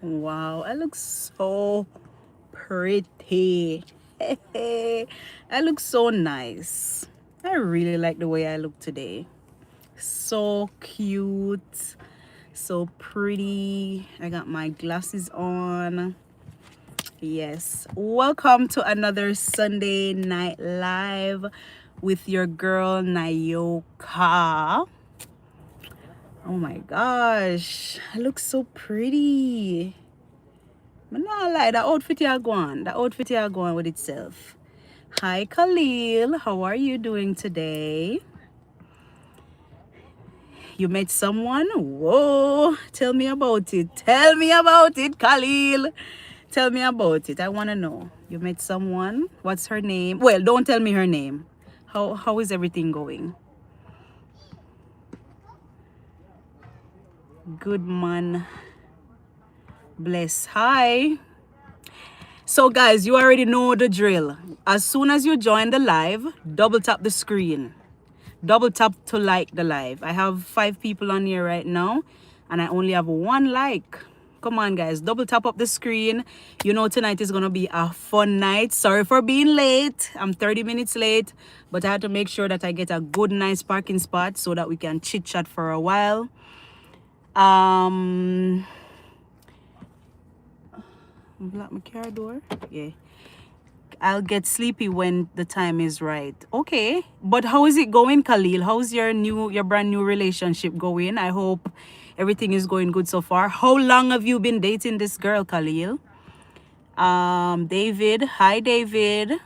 Wow, I look so pretty. I look so nice. I really like the way I look today. So cute, so pretty. I got my glasses on. Yes. Welcome to another Sunday night live with your girl Nayoka. Oh my gosh, I look so pretty. But not lie, the outfit you are going. The outfit you are going with itself. Hi Khalil, how are you doing today? You met someone? Whoa, tell me about it. Tell me about it, Khalil. Tell me about it. I want to know. You met someone? What's her name? Well, don't tell me her name. How is everything going? Good man. Bless. Hi. So guys, you already know the drill. As soon as you join the live, double tap the screen. Double tap to like the live. I have 5 people on here right now and I only have 1 like. Come on guys, double tap up the screen. You know tonight is gonna be a fun night. Sorry for being late. I'm 30 minutes late, but I had to make sure that I get a good nice parking spot so that we can chit chat for a while. Block my car door. Yeah. I'll get sleepy when the time is right. Okay. But how is it going, Khalil? How's your brand new relationship going? I hope everything is going good so far. How long have you been dating this girl, Khalil? David. Hi, David.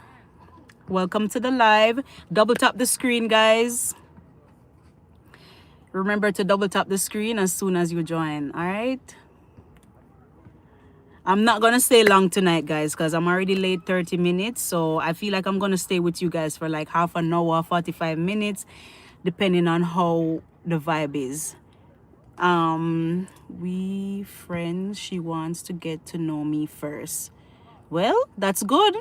Welcome to the live. Double tap the screen, guys. Remember to double tap the screen as soon as you join. All right. I'm not gonna stay long tonight, guys, because I'm already late 30 minutes. So I feel like I'm gonna stay with you guys for like half an hour, 45 minutes, depending on how the vibe is. We friends, she wants to get to know me first. Well, that's good.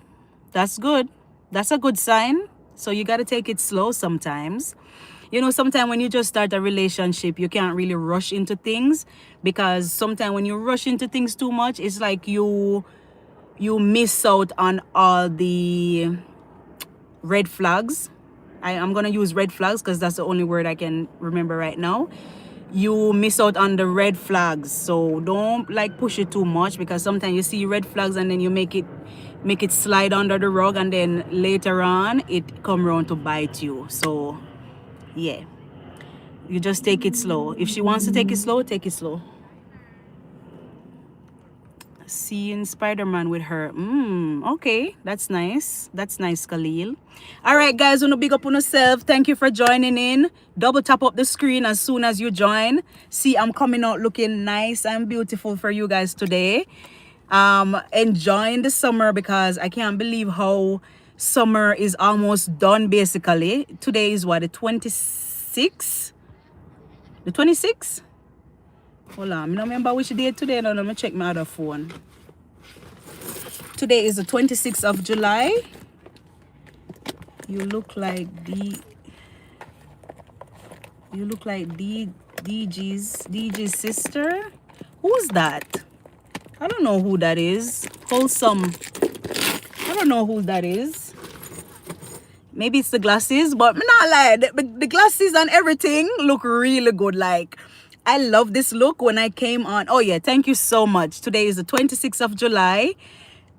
That's good. That's a good sign. So you gotta take it slow sometimes. You know, sometimes when you just start a relationship, you can't really rush into things, because sometimes when you rush into things too much, it's like you miss out on all the red flags. I'm gonna use red flags because that's the only word I can remember right now. You miss out on the red flags, so don't like push it too much, because sometimes you see red flags and then you make it slide under the rug, and then later on it come around to bite you. So yeah, you just take it slow. If she wants to take it slow, take it slow. Seeing Spider-Man with her. Okay, that's nice. That's nice, Khalil. All right, guys, wanna big up on yourself. Thank you for joining in. Double tap up the screen as soon as you join. See, I'm coming out looking nice and beautiful for you guys today. Enjoying the summer, because I can't believe how summer is almost done basically. Today is what, the 26th? The 26th? Hold on, I don't remember which day today. No, let me check my other phone. Today is the 26th of July. You look like DG's sister. Who's that? I don't know who that is. Wholesome. I don't know who that is. Maybe it's the glasses, but I'm not lying. The glasses and everything look really good. Like, I love this look when I came on. Oh yeah, thank you so much. Today is the 26th of July.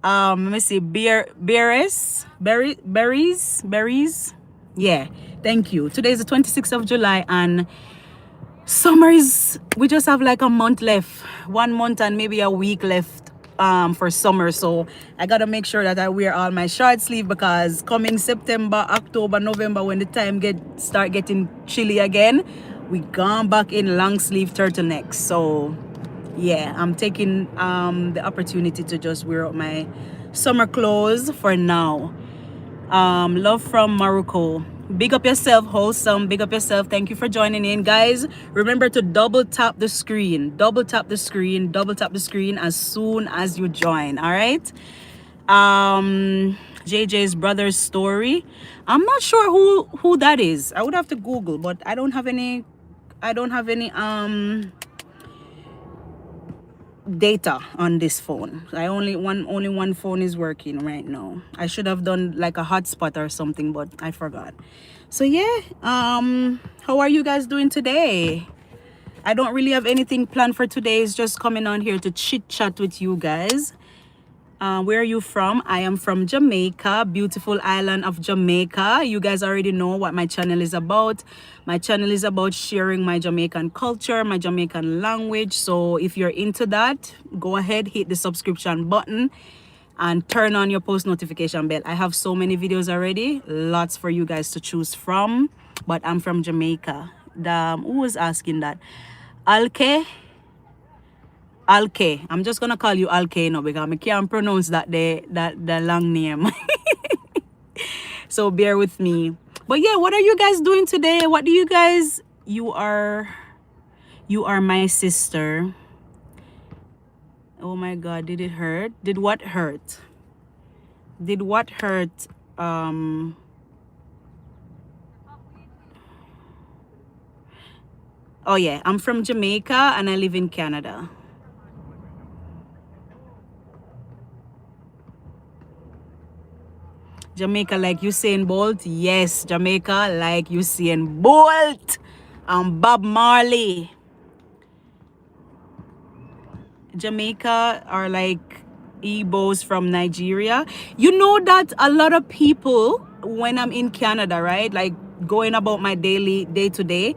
Let me see, berries. Yeah, thank you. Today is the 26th of July, and summer is, we just have like a month left, 1 month and maybe a week left for summer. So I gotta make sure that I wear all my short sleeve, because coming September, October, November, when the time start getting chilly again, we gone back in long sleeve turtlenecks. So yeah, I'm taking the opportunity to just wear out my summer clothes for now. Love from Morocco. Big up yourself, wholesome. Big up yourself. Thank you for joining in, guys. Remember to double tap the screen. Double tap the screen. Double tap the screen as soon as you join. All right. JJ's brother's story. I'm not sure who that is. I would have to Google, but I don't have any data on this phone. Only one phone is working right now. I should have done like a hotspot or something, but I forgot. So yeah, how are you guys doing today? I don't really have anything planned for today. It's just coming on here to chit chat with you guys. Where are you from? I am from Jamaica, beautiful island of Jamaica. You guys already know what my channel is about. My channel is about sharing my Jamaican culture, my Jamaican language. So if you're into that, go ahead, hit the subscription button and turn on your post notification bell. I have so many videos already, lots for you guys to choose from, but I'm from Jamaica. Who was asking that? Alke? Alke. I'm just gonna call you Alke now because I can't pronounce the long name. So bear with me. But yeah, what are you guys doing today? What do you guys? You are my sister. Oh my God, did it hurt? Did what hurt? Did what hurt? Oh yeah, I'm from Jamaica and I live in Canada. Jamaica like Usain Bolt? Yes, Jamaica like Usain Bolt. Bob Marley. Jamaica are like Igbos from Nigeria. You know that a lot of people, when I'm in Canada, right, like going about my day to day,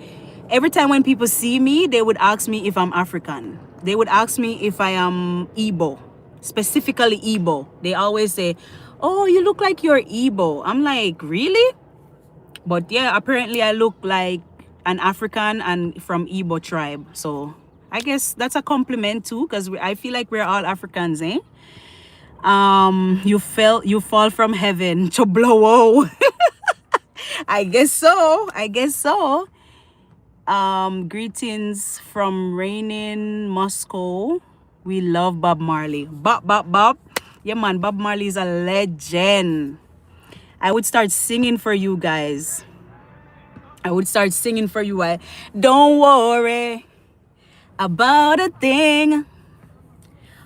every time when people see me, they would ask me if I'm African. They would ask me if I am Igbo, specifically Igbo. They always say, oh, you look like you're Igbo. I'm like, really? But yeah, apparently I look like an African and from Igbo tribe. So I guess that's a compliment too, because I feel like we're all Africans, eh? You fall from heaven to blow. I guess so. I guess so. Greetings from raining Moscow. We love Bob Marley. Bob. Yeah, man, Bob Marley is a legend. I would start singing for you guys. I would start singing for you. Don't worry about a thing,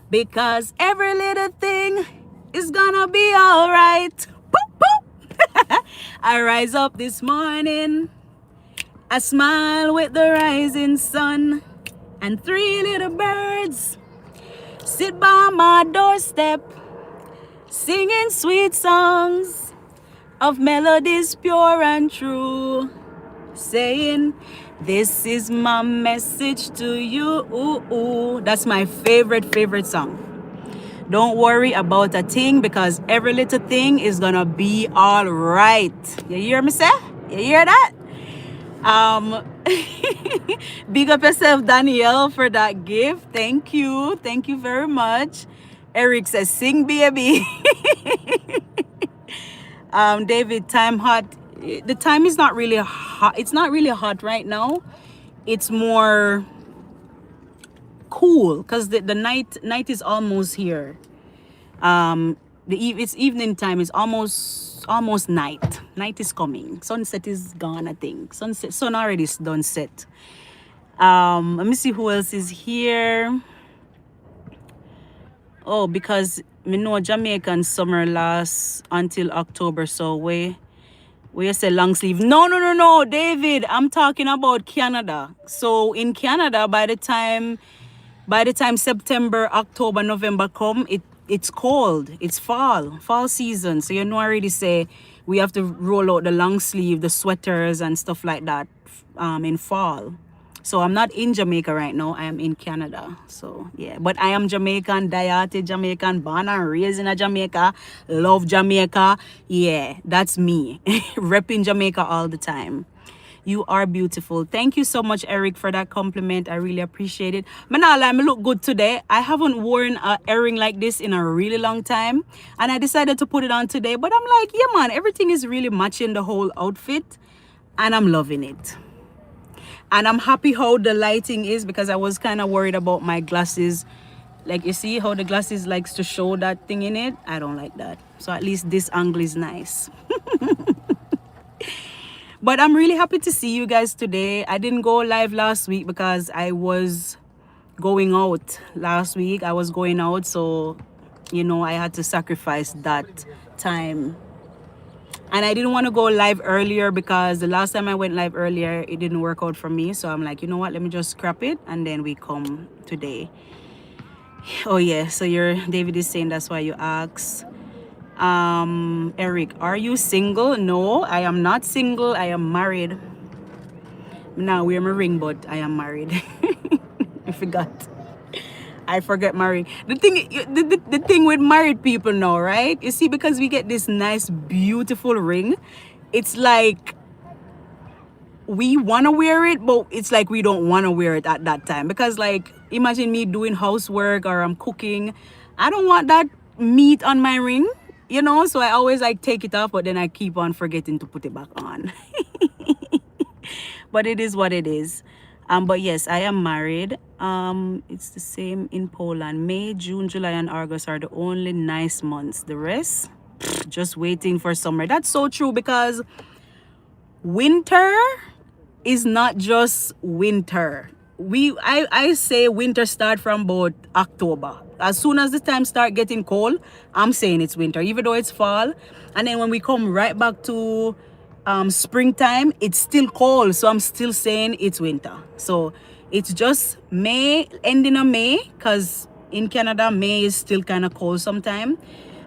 because every little thing is gonna be all right. Boop, boop. I rise up this morning, I smile with the rising sun, and 3 little birds sit by my doorstep, singing sweet songs of melodies pure and true, saying, this is my message to you. Ooh, ooh. That's my favorite song. Don't worry about a thing, because every little thing is gonna be all right. You hear me say? You hear that? Big up yourself, Danielle, for that gift. Thank you very much. Eric says, sing baby. David, time hot. The time is not really hot. It's not really hot right now. It's more cool because the night is almost here. It's evening time. It's almost night. Night is coming. Sunset is gone, I think. Sun already is done set. Let me see who else is here. Oh, because me know Jamaican summer lasts until October, so we say long sleeve. No, David, I'm talking about Canada. So in Canada, by the time September, October, November come, it's cold. It's fall season. So you know already say we have to roll out the long sleeve, the sweaters and stuff like that in fall. So I'm not in Jamaica right now. I am in Canada. So yeah, but I am Jamaican, dieted Jamaican, born and raised in Jamaica, love Jamaica. Yeah, that's me. Repping Jamaica all the time. You are beautiful. Thank you so much, Eric, for that compliment. I really appreciate it. Manala, I look good today. I haven't worn an earring like this in a really long time, and I decided to put it on today. But I'm like, yeah, man, everything is really matching the whole outfit, and I'm loving it. And I'm happy how the lighting is, because I was kind of worried about my glasses. Like, you see how the glasses likes to show that thing in it? I don't like that. So at least this angle is nice. But I'm really happy to see you guys today. I didn't go live last week because I was going out last week. I was going out, so I had to sacrifice that time. And I didn't want to go live earlier because the last time I went live earlier, it didn't work out for me. So I'm like, you know what? Let me just scrap it, and then we come today. Oh yeah. So David is saying that's why you asked. Eric, are you single? No, I am not single. I am married. Now wear my ring, but I am married. I forgot. I forget married. The thing with married people now, right? You see, because we get this nice, beautiful ring, it's like we want to wear it, but it's like we don't want to wear it at that time. Because, like, imagine me doing housework or I'm cooking. I don't want that meat on my ring, so I always like take it off, but then I keep on forgetting to put it back on. But it is what it is. But yes, I am married. It's the same in Poland. May, June, July, and August are the only nice months. The rest, just waiting for summer. That's so true, because winter is not just winter. I say winter start from about October. As soon as the time start getting cold, I'm saying it's winter, even though it's fall. And then when we come right back to springtime, it's still cold, so I'm still saying it's winter. So it's just May, ending of May, because in Canada May is still kind of cold sometime,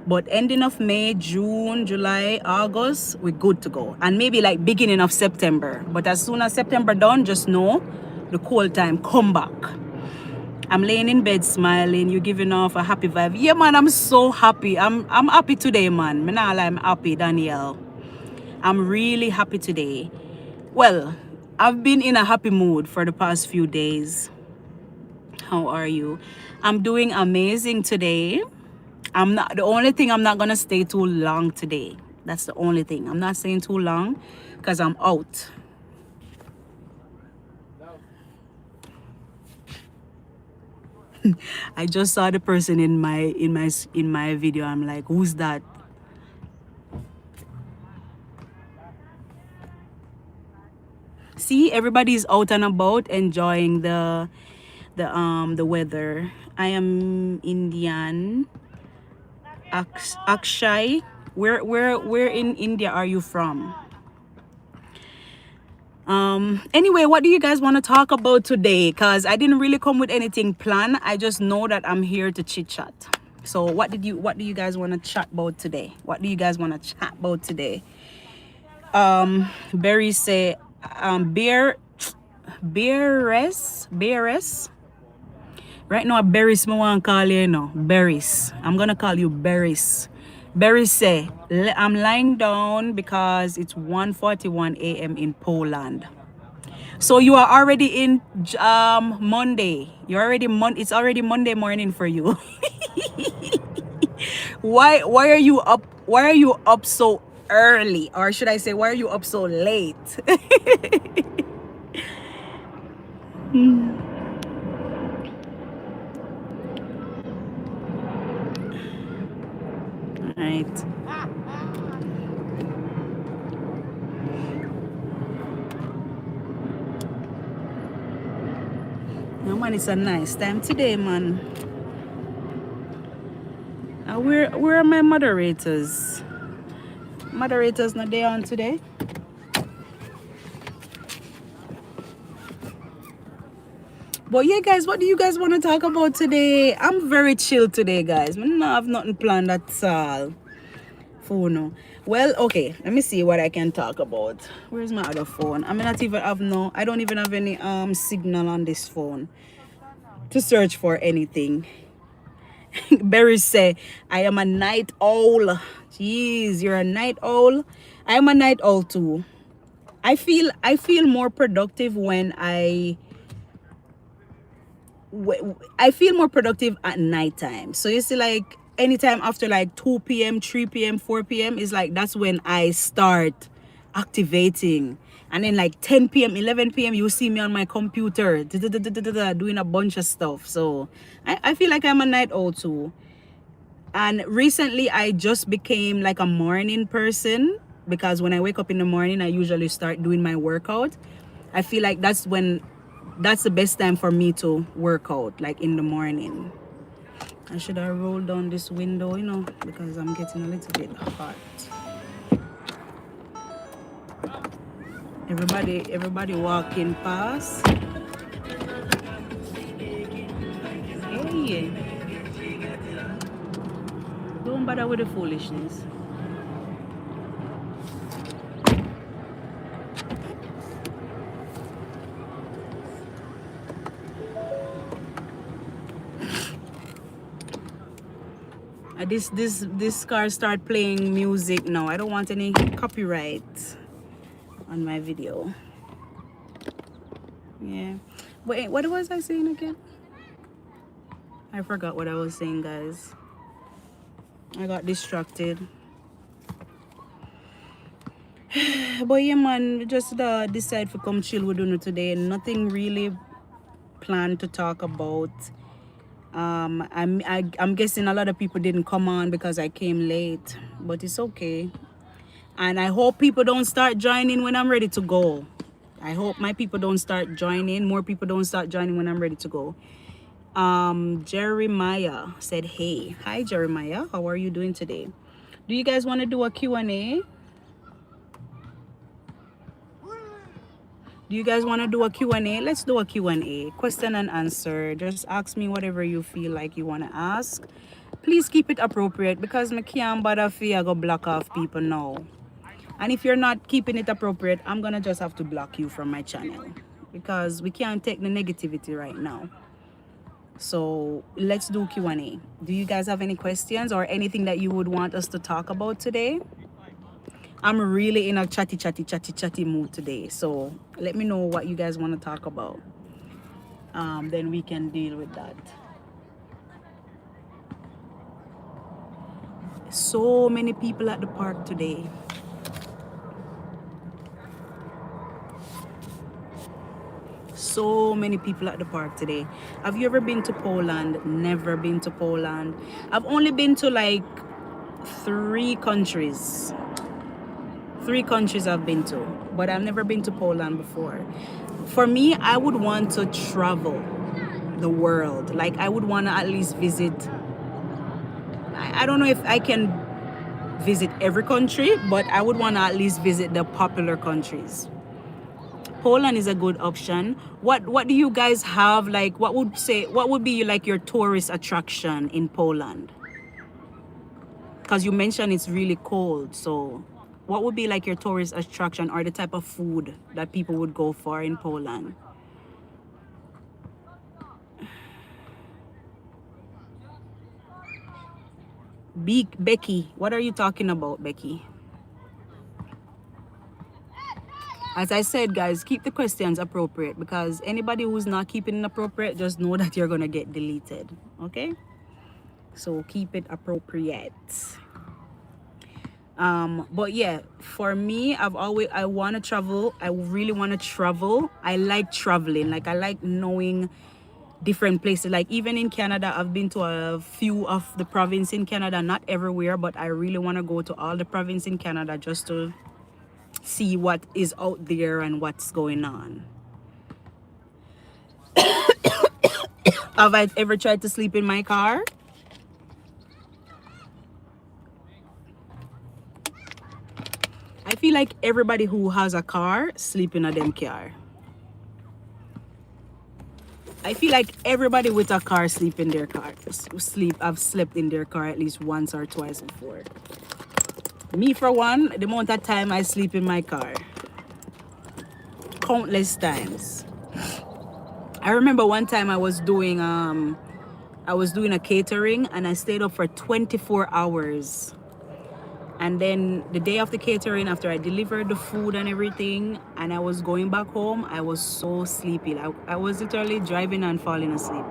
but ending of May, June, July, August, we're good to go. And maybe like beginning of September, but as soon as September done, just know the cold time come back. I'm laying in bed smiling. You're giving off a happy vibe. Yeah, man, I'm so happy. I'm happy today, man. I'm happy, Danielle. I'm really happy today. Well, I've been in a happy mood for the past few days. How are you? I'm doing amazing today. The only thing, I'm not gonna stay too long today. That's the only thing. I'm not staying too long because I'm out. I just saw the person in my video. I'm like, who's that? See, everybody's out and about enjoying the weather. I am Indian. Akshay, where in India are you from? Anyway, what do you guys want to talk about today? Because I didn't really come with anything planned. I just know that I'm here to chit chat. So what do you guys want to chat about today? What do you guys want to chat about today? Barry say Beres. Right now, Berries, I want to call you now. Berries. I'm going to call you Berries. Berries say, I'm lying down because it's 1:41 a.m. in Poland. So you are already in Monday. It's already Monday morning for you. Why are you up? Why are you up so early? Or should I say, why are you up so late? Right. No, man, it's a nice time today, man. Where are my moderators? Moderators not there on today. But yeah, guys, what do you guys want to talk about today? I'm very chill today, guys. I don't have nothing planned at all. Phone. Well, okay, let me see what I can talk about. Where's my other phone? I don't even have any signal on this phone to search for anything. Berry say, I am a night owl. Jeez, you're a night owl. I am a night owl too. I feel more productive when I feel more productive at nighttime. So you see, like anytime after like 2 p.m., 3 p.m., 4 p.m. is like that's when I start activating. And then like 10 p.m., 11 p.m., you see me on my computer doing a bunch of stuff. So I feel like I'm a night owl too. And recently I just became like a morning person, because when I wake up in the morning, I usually start doing my workout. I feel like that's when that's the best time for me to work out, like in the morning. I should have rolled down this window, you know, because I'm getting a little bit hot. Everybody walking past. Hey, don't bother with the foolishness. This car start playing music now. I don't want any copyright on my video. Yeah. Wait, what was I saying again? I forgot what I was saying, guys. I got distracted. But yeah, man, just decide to come chill with you today. Nothing really planned to talk about. I'm guessing a lot of people didn't come on because I came late, but it's okay. And I hope people don't start joining when I'm ready to go. I hope my people don't start joining. More people don't start joining when I'm ready to go. Jeremiah said, hey. Hi, Jeremiah. How are you doing today? Do you guys want to do a Q&A? Do you guys want to do a Q&A? Let's do a Q&A. Question and answer. Just ask me whatever you feel like you want to ask. Please keep it appropriate because I can't bother if I go block off people now. And if you're not keeping it appropriate, I'm going to just have to block you from my channel because we can't take the negativity right now. So let's do Q&A. Do you guys have any questions or anything that you would want us to talk about today? I'm really in a chatty mood today. So let me know what you guys want to talk about. Then we can deal with that. So many people at the park today. So many people at the park today. Have you ever been to Poland? Never been to Poland. I've only been to like 3 countries. 3 countries I've been to, but I've never been to Poland before. For me, I would want to travel the world. Like I would want to at least visit. I don't know if I can visit every country, but I would want to at least visit the popular countries. Poland is a good option. What do you guys have? Like what would be like your tourist attraction in Poland? Because you mentioned it's really cold, so what would be like your tourist attraction or the type of food that people would go for in Poland? Becky, what are you talking about, Becky? As I said, guys, keep the questions appropriate because anybody who's not keeping it appropriate, just know that you're going to get deleted, okay? So keep it appropriate. But yeah, for me, I want to travel. I really want to travel. I like traveling. Like I like knowing different places. Like even in Canada, I've been to a few of the province in Canada, not everywhere, but I really want to go to all the province in Canada just to see what is out there and what's going on. Have I ever tried to sleep in my car? I feel like everybody who has a car sleep in a damn car. I feel like everybody with a car sleep in their car. I've slept in their car at least once or twice before. Me for one, the amount of time I sleep in my car. Countless times. I remember one time I was doing a catering and I stayed up for 24 hours. And then the day of the catering, after I delivered the food and everything, and I was going back home, I was so sleepy. I was literally driving and falling asleep.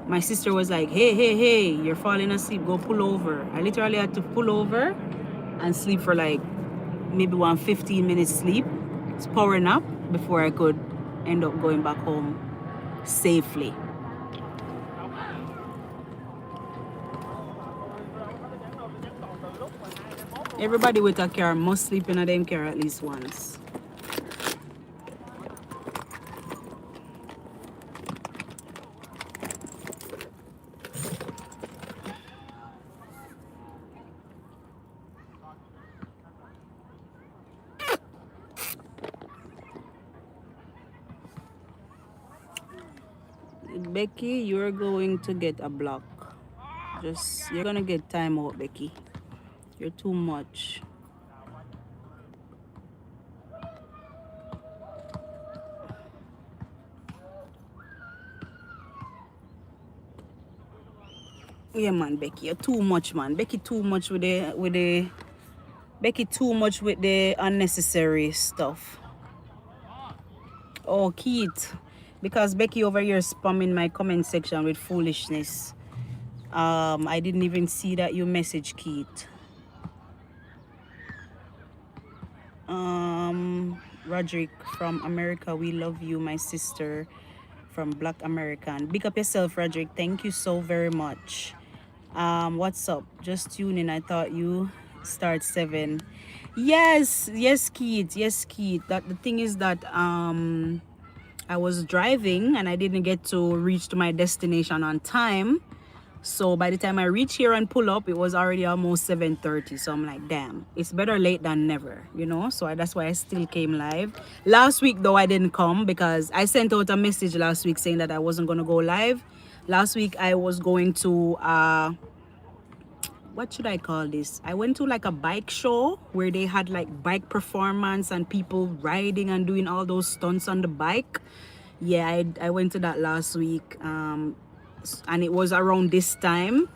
My sister was like, hey, you're falling asleep, go pull over. I literally had to pull over and sleep for like maybe 15 minutes sleep. It's powering up before I could end up going back home safely. Everybody with a car must sleep in a damn car at least once. Becky, you're going to get a block. You're gonna get time out, Becky. You're too much. Yeah, man, Becky, you're too much, man. Becky, too much with the Becky, too much with the unnecessary stuff. Oh, Keith, because Becky over here spamming my comment section with foolishness. I didn't even see that you message Keith. Roderick from America, we love you, my sister from Black American. Big up yourself, Roderick. Thank you so very much. What's up? Just tuning. I thought you start 7. Yes, Keith. Yes, Keith. That the thing is that I was driving and I didn't get to reach to my destination on time. So by the time I reach here and pull up, it was already almost 7:30. So I'm like, damn, it's better late than never, you know? So that's why I still came live. Last week, though, I didn't come because I sent out a message last week saying that I wasn't going to go live. Last week, I was going to, what should I call this? I went to like a bike show where they had like bike performance and people riding and doing all those stunts on the bike. Yeah, I went to that last week. And it was around this time,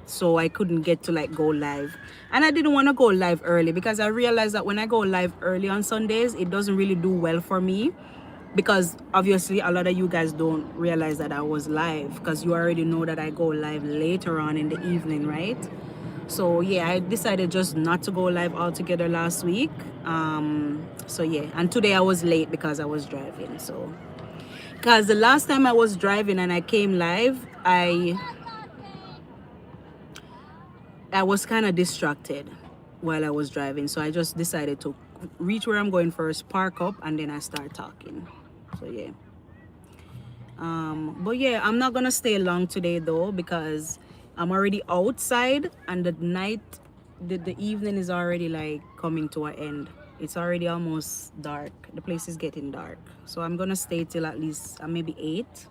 so I couldn't get to like go live, and I didn't want to go live early because I realized that when I go live early on Sundays, it doesn't really do well for me, because obviously a lot of you guys don't realize that I was live, because you already know that I go live later on in the evening, right? So yeah, I decided just not to go live altogether last week. So yeah, and today I was late because I was driving. So because the last time I was driving and I came live, I was kind of distracted while I was driving. So I just decided to reach where I'm going first, park up, and then I start talking. So yeah. But yeah, I'm not gonna stay long today though, because I'm already outside and the evening is already like coming to an end. It's already almost dark. The place is getting dark. So I'm gonna stay till at least maybe 8,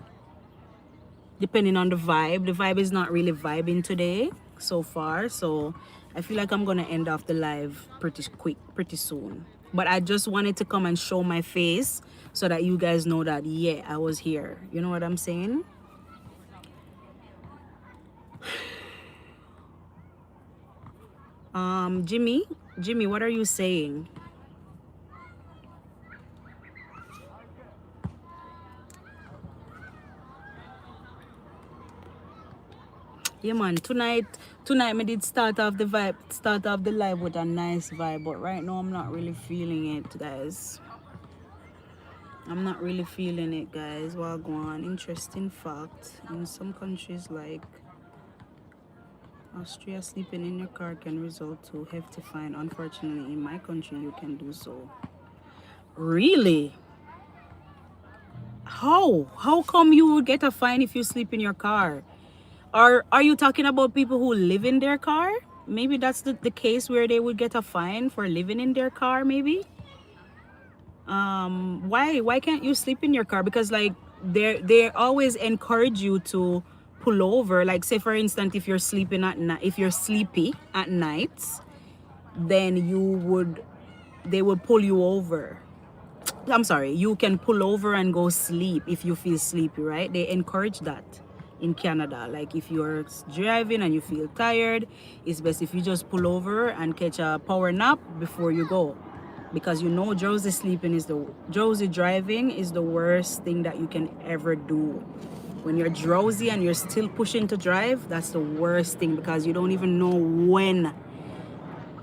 depending on the vibe. The vibe is not really vibing today so far, so I feel like I'm gonna end off the live pretty soon. But I just wanted to come and show my face so that you guys know that yeah, I was here. You know what I'm saying? Jimmy, what are you saying? Yeah, man. Tonight me did start off the live with a nice vibe, but right now I'm not really feeling it, guys. I'm not really feeling it, guys. Well, go on. Interesting fact: in some countries like Austria, sleeping in your car can result to hefty fine. Unfortunately, in my country, you can do so. Really? How? How come you would get a fine if you sleep in your car? Are you talking about people who live in their car? Maybe that's the case where they would get a fine for living in their car, maybe? Why can't you sleep in your car? Because like they always encourage you to pull over. Like say for instance, if you're sleeping at night, if you're sleepy at nights, then they would pull you over. I'm sorry, you can pull over and go sleep if you feel sleepy, right? They encourage that in Canada. Like if you're driving and you feel tired, it's best if you just pull over and catch a power nap before you go. Because you know drowsy driving is the worst thing that you can ever do. When you're drowsy and you're still pushing to drive, that's the worst thing, because you don't even know when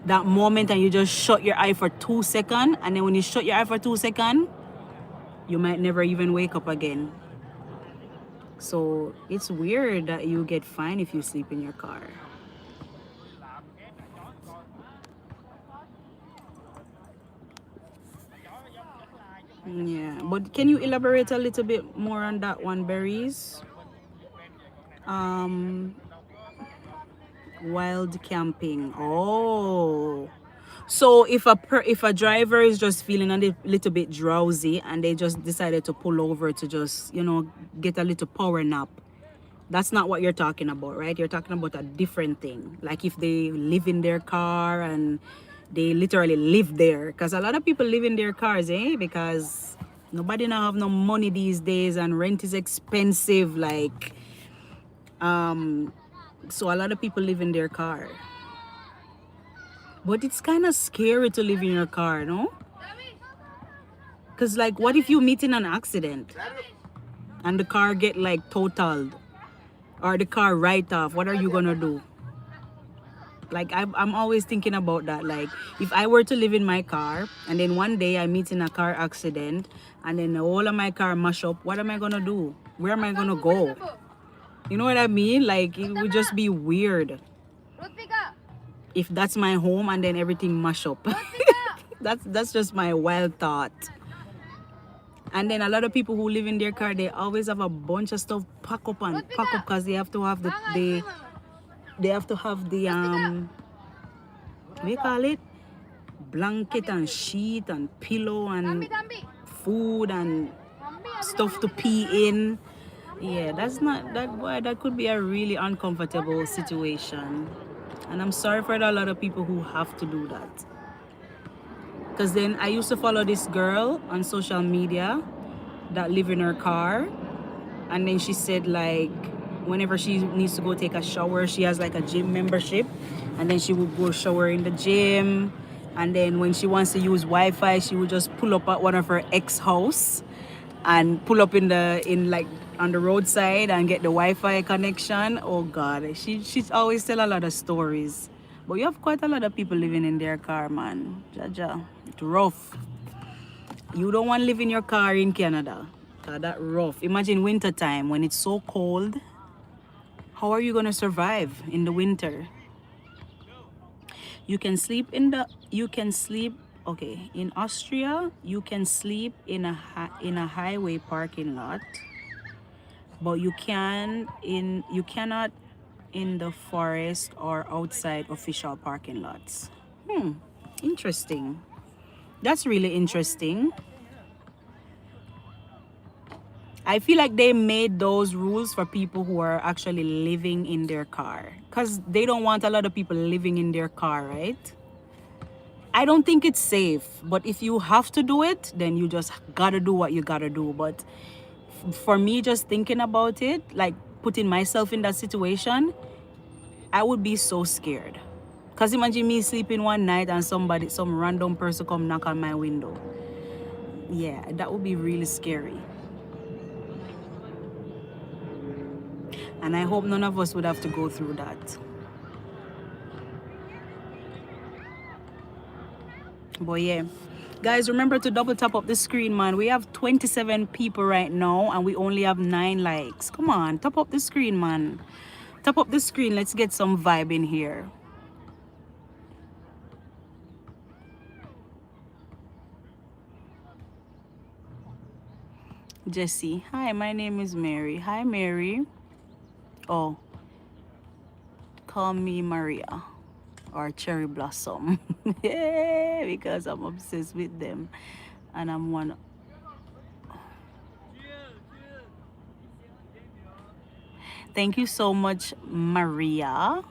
that moment, and you just shut your eye for 2 seconds, and then when you shut your eye for 2 seconds, you might never even wake up again. So it's weird that you get fined if you sleep in your car. Yeah, but can you elaborate a little bit more on that one, Berries? Wild camping. Oh, So if a driver is just feeling little bit drowsy and they just decided to pull over to just, you know, get a little power nap, that's not what you're talking about, right? You're talking about a different thing. Like if they live in their car and they literally live there, because a lot of people live in their cars, because nobody now have no money these days and rent is expensive. Like, so a lot of people live in their car. But it's kind of scary to live in your car, no? Because, like, what if you meet in an accident and the car get, like, totaled or the car write off? What are you going to do? Like, I'm always thinking about that. Like, if I were to live in my car and then one day I meet in a car accident and then all of my car mash up, what am I going to do? Where am I going to go? You know what I mean? Like, it would just be weird if that's my home and then everything mash up. That's just my wild thought. And then a lot of people who live in their car, they always have a bunch of stuff pack up because they have to have they have to have the what do you call it, blanket and sheet and pillow and food and stuff to pee in. Yeah, that's not that boy. That could be a really uncomfortable situation, and I'm sorry for a lot of people who have to do that. Because then I used to follow this girl on social media that live in her car, and then she said, like, whenever she needs to go take a shower, she has like a gym membership, and then she would go shower in the gym, and then when she wants to use Wi-Fi, she would just pull up at one of her ex house and pull up in like on the roadside and get the Wi-Fi connection. Oh God, she's always tell a lot of stories. But you have quite a lot of people living in their car, man. Jaja, it's rough. You don't want to live in your car in Canada. That rough. Imagine winter time when it's so cold. How are you gonna survive in the winter? You can sleep okay, in Austria you can sleep in a highway parking lot, but you cannot in the forest or outside official parking lots. Interesting. That's really interesting. I feel like they made those rules for people who are actually living in their car because they don't want a lot of people living in their car, right? I don't think it's safe, but if you have to do it, then you just gotta do what you gotta do. But for me, just thinking about it, like putting myself in that situation, I would be so scared. Because imagine me sleeping one night and some random person come knock on my window. Yeah, that would be really scary. And I hope none of us would have to go through that. But yeah, guys, remember to double tap up the screen, man. We have 27 people right now and we only have 9 likes. Come on, tap up the screen, man. Tap up the screen. Let's get some vibe in here. Jesse, hi, my name is Mary. Hi, Mary. Oh, call me Maria or Cherry Blossom. Yeah, because I'm obsessed with them and I'm one. Thank you so much, Maria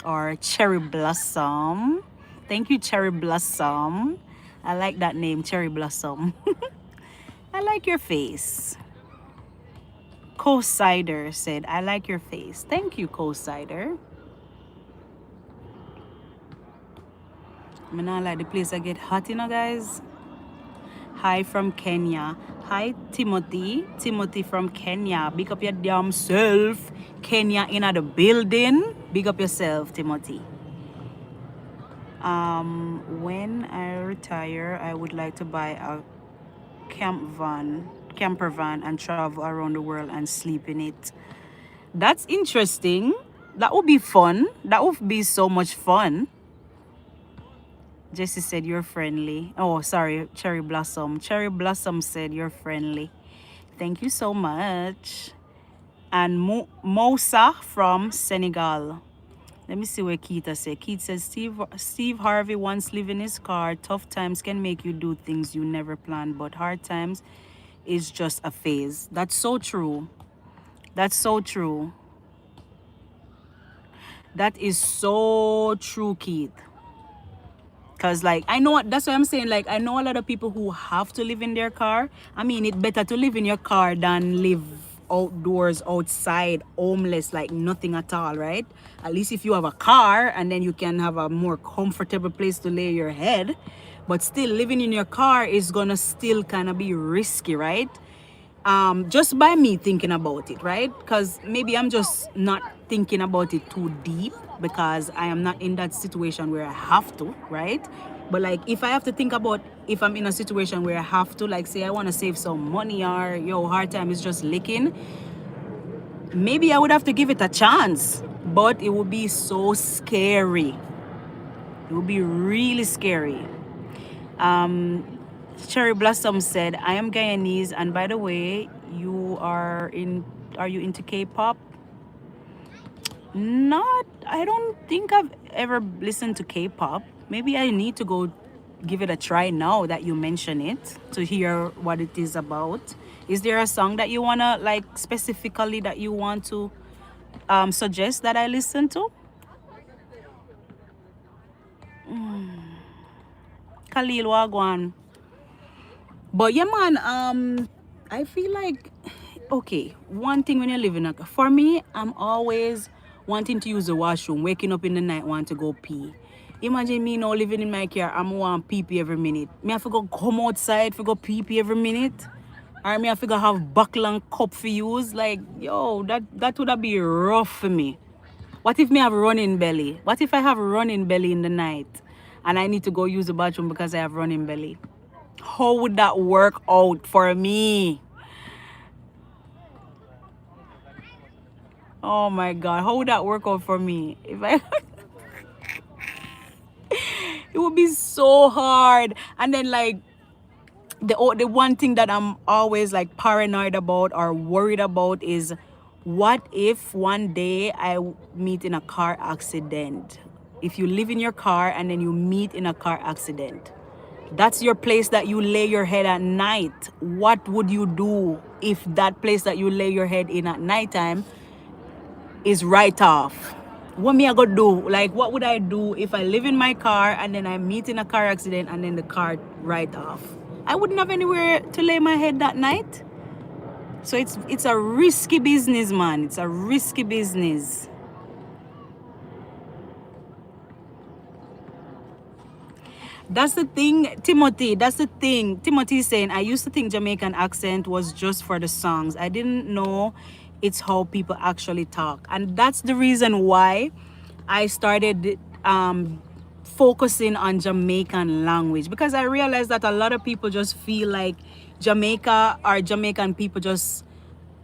or Cherry Blossom. Thank you, Cherry Blossom. I like that name, Cherry Blossom. I like your face. Co-Cider said, I like your face. Thank you, Co-Cider. I mean, I like the place I get hot, you know, guys. Hi from Kenya. Hi, Timothy. Timothy from Kenya. Big up your damn self. Kenya in the building. Big up yourself, Timothy. When I retire, I would like to buy a camper van and travel around the world and sleep in it. That's interesting. That would be fun. That would be so much fun. Jesse said you're friendly. Oh, sorry, Cherry Blossom. Cherry Blossom said you're friendly. Thank you so much. And Moussa from Senegal. Let me see what Keita said. Keith says Steve Harvey once lived in his car. Tough times can make you do things you never planned, but hard times is just a phase. That's so true. That's so true. That is so true, Keith. Cause like I know that's what I'm saying. Like I know a lot of people who have to live in their car. I mean, it's better to live in your car than live outdoors, outside, homeless, like nothing at all, right? At least if you have a car and then you can have a more comfortable place to lay your head. But still, living in your car is gonna still kind of be risky, right? Just by me thinking about it, right? Because maybe I'm just not thinking about it too deep because I am not in that situation where I have to, right? But like if I have to think about if I'm in a situation where I have to, like say I want to save some money or yo, hard time is just licking, maybe I would have to give it a chance. But it would be so scary. It would be really scary. Cherry Blossom said, I am Guyanese, and by the way, are you into K-pop? Not, I don't think I've ever listened to K-pop. Maybe I need to go give it a try now that you mention it to hear what it is about. Is there a song that you wanna like specifically that you want to suggest that I listen to? Khalil Wagwan. But yeah, man, I feel like okay, one thing when you're living for me, I'm always wanting to use the washroom, waking up in the night, want to go pee. Imagine me now living in my car, I'm want pee pee every minute. Me have to go come outside for go pee pee every minute. Or me have to go have buckle and cup for use. Like, yo, that would be rough for me. What if me have running belly? What if I have running belly in the night and I need to go use the bathroom because I have running belly? How would that work out for me? Oh my God, how would that work out for me? If I it would be so hard. And then like the one thing that I'm always like paranoid about or worried about is what if one day I meet in a car accident? If you live in your car and then you meet in a car accident, that's your place that you lay your head at night. What would you do if that place that you lay your head in at nighttime is right off? What me I gonna do? Like, what would I do if I live in my car and then I meet in a car accident and then the car right off? I wouldn't have anywhere to lay my head that night. So it's a risky business, man. It's a risky business. That's the thing, Timothy. That's the thing. Timothy is saying, I used to think Jamaican accent was just for the songs. I didn't know it's how people actually talk. And that's the reason why I started focusing on Jamaican language. Because I realized that a lot of people just feel like Jamaica or Jamaican people just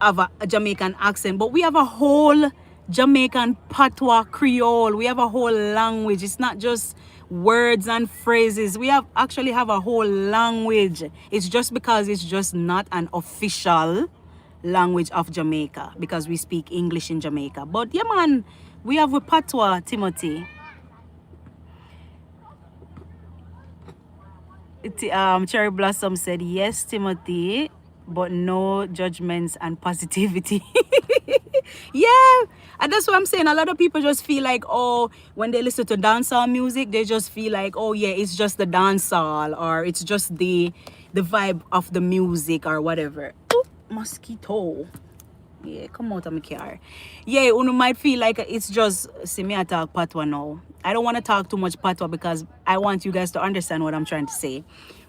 have a Jamaican accent. But we have a whole Jamaican patois Creole. We have a whole language. It's not just words and phrases. We actually have a whole language. It's just because it's just not an official language of Jamaica because we speak English in Jamaica. But yeah, man, we have a patois, Timothy. Cherry Blossom said, yes, Timothy, but no judgments and positivity. Yeah, and that's what I'm saying. A lot of people just feel like, oh, when they listen to dancehall music, they just feel like, oh yeah, it's just the dancehall or it's just the vibe of the music or whatever. Ooh, mosquito. Yeah, come out of my car. Yeah, you might feel like it's just, see me I talk patois now. I don't want to talk too much patois because I want you guys to understand what I'm trying to say.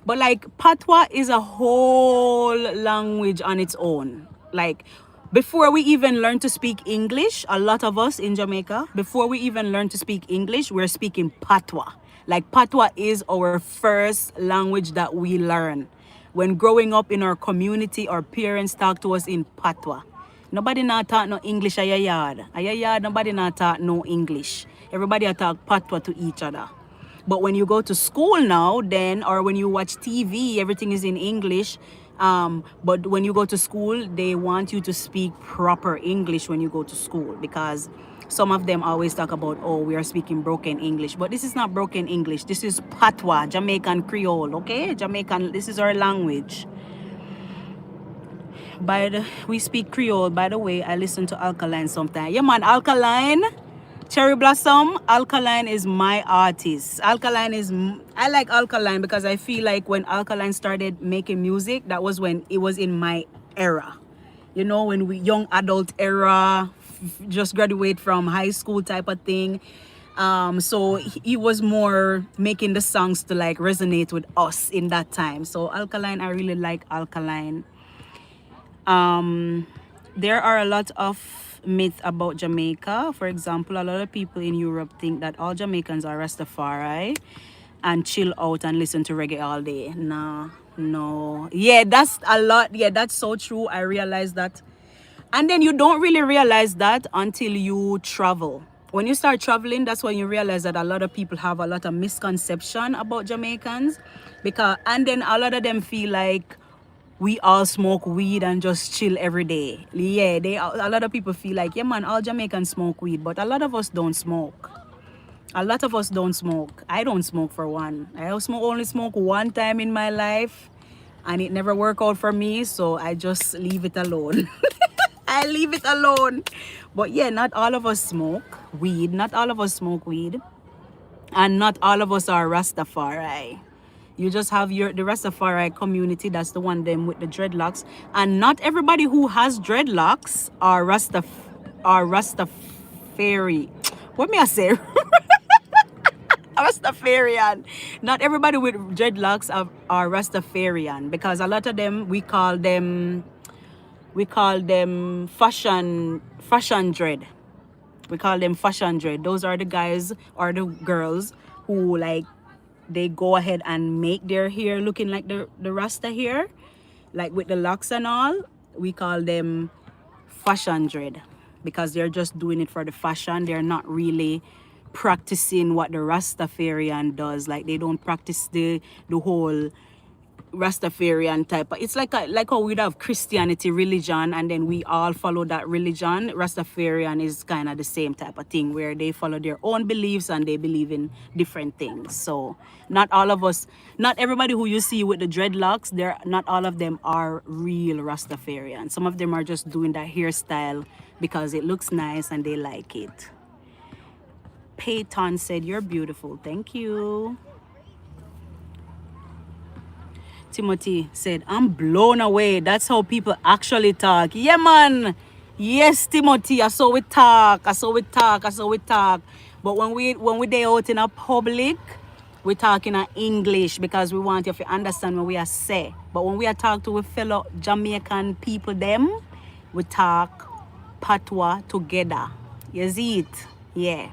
But like patois is a whole language on its own. Like before we even learn to speak English, a lot of us in Jamaica, before we even learn to speak English, we're speaking patois. Like patois is our first language that we learn. When growing up in our community, our parents talk to us in patois. Nobody not talk no English at your yard. At your yard, nobody not talk no English. Everybody talk patois to each other. But when you go to school now, then, or when you watch TV, everything is in English. But when you go to school, they want you to speak proper English when you go to school, because some of them always talk about, oh, we are speaking broken English. But this is not broken English. This is Patois, Jamaican Creole, okay? Jamaican, this is our language. We speak Creole. By the way, I listen to Alkaline sometimes. Yeah, man, Alkaline, Cherry Blossom, Alkaline is my artist. I like Alkaline because I feel like when Alkaline started making music, that was when it was in my era. You know, when we young adult era, just graduate from high school type of thing. So he was more making the songs to like resonate with us in that time. So Alkaline, I really like Alkaline. There are a lot of myths about Jamaica. For example, a lot of people in Europe think that all Jamaicans are Rastafari and chill out and listen to reggae all day. Nah, no. Yeah, that's a lot. Yeah, that's so true. I realized that. And then you don't really realize that until you travel. When you start traveling, that's when you realize that a lot of people have a lot of misconception about Jamaicans, and then a lot of them feel like we all smoke weed and just chill every day. Yeah, a lot of people feel like, yeah man, all Jamaicans smoke weed, but a lot of us don't smoke. A lot of us don't smoke. I don't smoke for one. I only smoke one time in my life, and it never worked out for me, so I just leave it alone. I leave it alone. But yeah, not all of us smoke weed. Not all of us smoke weed. And not all of us are Rastafari. You just have the Rastafari community, that's the one them with the dreadlocks. And not everybody who has dreadlocks are Rastafari. What may I say? Rastafarian. Not everybody with dreadlocks are Rastafarian, because a lot of them we call them fashion dread. We call them fashion dread. Those are the guys or the girls who like they go ahead and make their hair looking like the Rasta hair, like with the locks and all. We call them fashion dread because they're just doing it for the fashion. They're not really practicing what the Rastafarian does. Like they don't practice the whole Rastafarian type. It's like how we'd have Christianity religion and then we all follow that religion. Rastafarian is kind of the same type of thing where they follow their own beliefs and they believe in different things. So not everybody who you see with the dreadlocks, not all of them are real Rastafarian. Some of them are just doing that hairstyle because it looks nice and they like it. Peyton said, "You're beautiful." Thank you. Timothy said, "I'm blown away. That's how people actually talk." Yeah, man. Yes, Timothy. I saw we talk. But when we day out in a public, we talk in English because we want you to understand what we are say. But when we are talk to a fellow Jamaican people, we talk patois together. You see it? Yeah.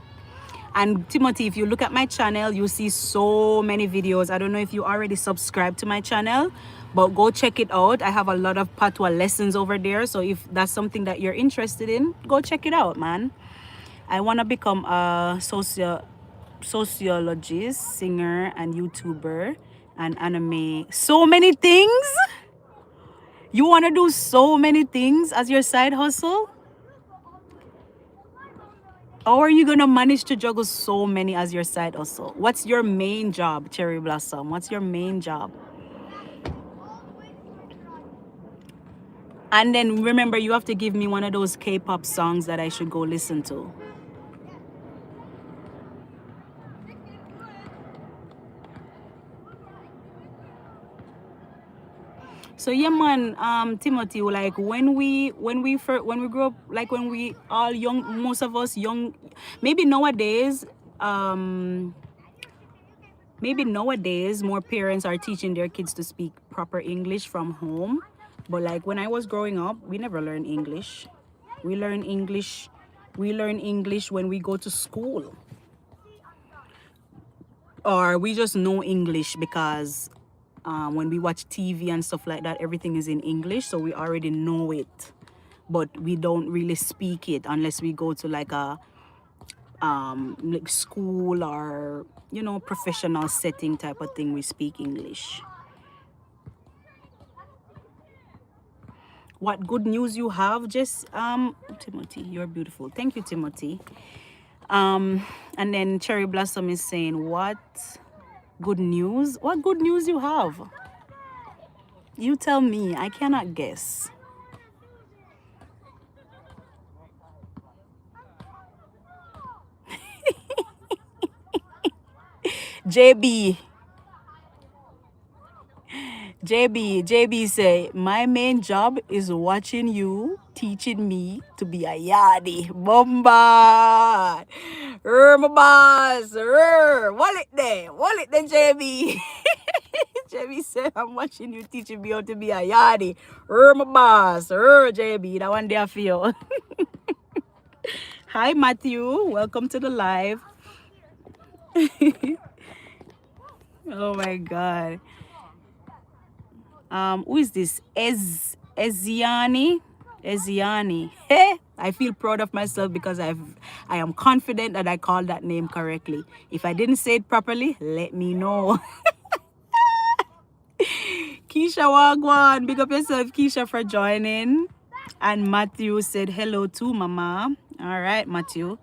And Timothy, if you look at my channel, you see so many videos. I don't know if you already subscribed to my channel, but go check it out. I have a lot of patois lessons over there. So if that's something that you're interested in, go check it out, man. I want to become a sociologist, singer, and YouTuber, and anime. So many things. You want to do so many things as your side hustle? How are you going to manage to juggle so many as your side hustle? What's your main job, Cherry Blossom? What's your main job? And then remember, you have to give me one of those K-pop songs that I should go listen to. So yeah, man, Timothy, like when we grow up, like when we all young, most of us young, maybe nowadays more parents are teaching their kids to speak proper English from home. But like when I was growing up, we never learned English. We learn English when we go to school. Or we just know English because when we watch TV and stuff like that, everything is in English, so we already know it. But we don't really speak it unless we go to like a like school or, you know, professional setting type of thing. We speak English. What good news you have? Just Timothy, you're beautiful. Thank you, Timothy. And then Cherry Blossom is saying, what good news? What good news you have? You tell me. I cannot guess. JB. JB say, my main job is watching you, teaching me to be a yardie. Bomba! My boss! Wallet there, JB. JB said, I'm watching you, teaching me how to be a yardie. My boss! JB, that one there for you. Hi, Matthew. Welcome to the live. Oh my God. Who is this? Eziani. Hey, I feel proud of myself because I am confident that I called that name correctly. If I didn't say it properly, let me know. Keisha Wagwan, big up yourself, Keisha, for joining. And Matthew said hello to Mama. All right, Matthew.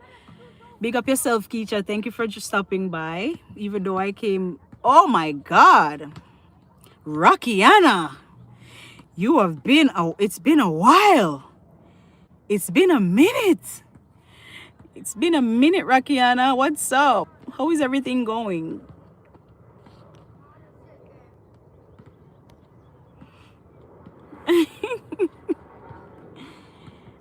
Big up yourself, Keisha. Thank you for just stopping by. Even though I came. Oh my God. Rockiana. You have been, it's been a while. It's been a minute. It's been a minute, Rockiana. What's up? How is everything going?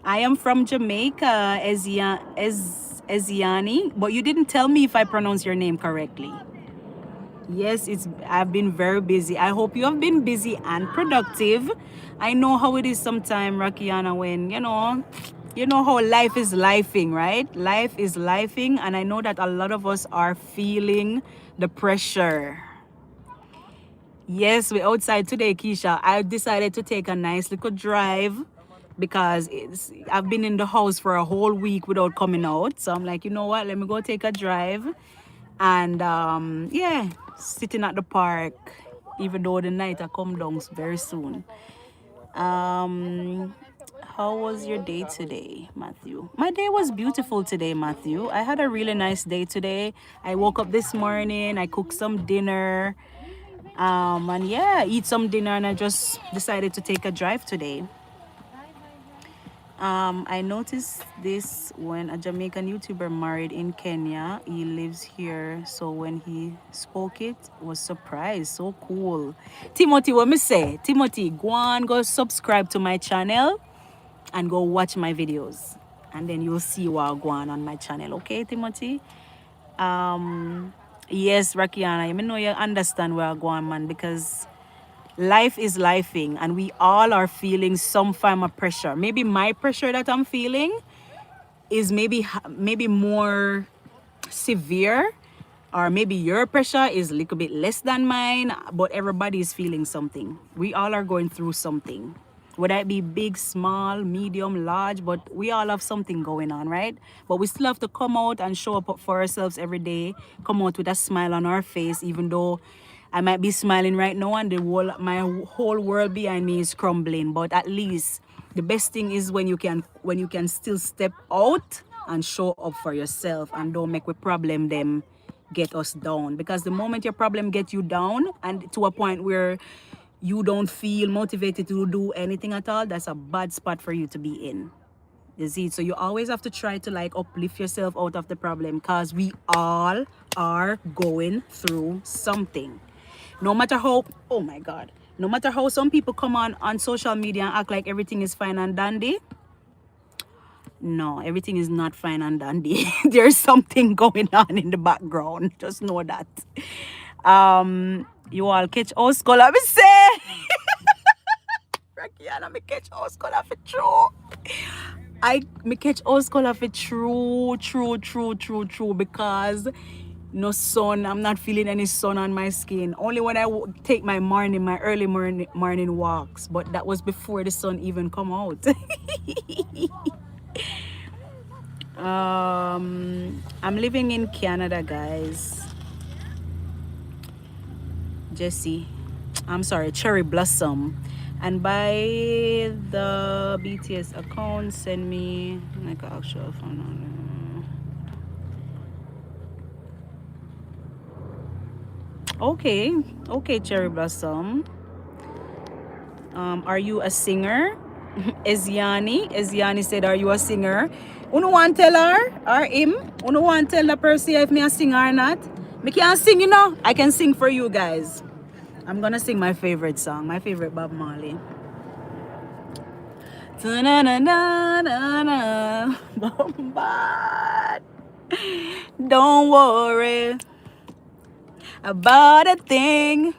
I am from Jamaica, Eziani, but you didn't tell me if I pronounce your name correctly. Yes, I've been very busy. I hope you have been busy and productive. I know how it is sometimes, Rakiana, when you know how life is lifing, right? Life is lifing, and I know that a lot of us are feeling the pressure. Yes, we're outside today, Keisha. I decided to take a nice little drive because I've been in the house for a whole week without coming out. So I'm like, you know what? Let me go take a drive. And yeah, sitting at the park, even though the night I come down very soon. How was your day today, Matthew? My day was beautiful today, Matthew. I had a really nice day today. I woke up this morning, I cooked some dinner, and yeah, eat some dinner, and I just decided to take a drive today. I noticed this when a Jamaican YouTuber married in Kenya. He lives here, so when he spoke it, was surprised. So cool. Timothy, what me say? Timothy, go on, go subscribe to my channel and go watch my videos. And then you'll see what go on my channel. Okay, Timothy? Yes, Rakiana, you know you understand where I go on, man, because life is lifing and we all are feeling some form of pressure. Maybe my pressure that I'm feeling is maybe more severe, or maybe your pressure is a little bit less than mine, but everybody is feeling something. We all are going through something, whether it be big, small, medium, large, but we all have something going on, right? But we still have to come out and show up for ourselves every day, come out with a smile on our face, even though I might be smiling right now and my whole world behind me is crumbling. But at least the best thing is when you can still step out and show up for yourself and don't make a problem them get us down. Because the moment your problem get you down and to a point where you don't feel motivated to do anything at all, that's a bad spot for you to be in. You see, so you always have to try to like uplift yourself out of the problem, because we all are going through something. No matter how, oh my God, no matter how some people come on social media and act like everything is fine and dandy. No, everything is not fine and dandy. There's something going on in the background. Just know that. You all catch house call, me say. Rakiana, me catch house call for true. Me catch house call for true, because no sun. I'm not feeling any sun on my skin. Only when I take my early morning walks. But that was before the sun even come out. I'm living in Canada, guys. Cherry Blossom. And by the BTS account, send me like an actual phone number. Okay, okay, Cherry Blossom. Are you a singer? Eziani said, are you a singer? Uno want tell her or him? Uno want tell the person if me a singer or not? Me can't sing, you know. I can sing for you guys. I'm gonna sing my favorite song, my favorite Bob Marley. Ta-na-na-na-na-na. Bombard. Don't worry about a thing.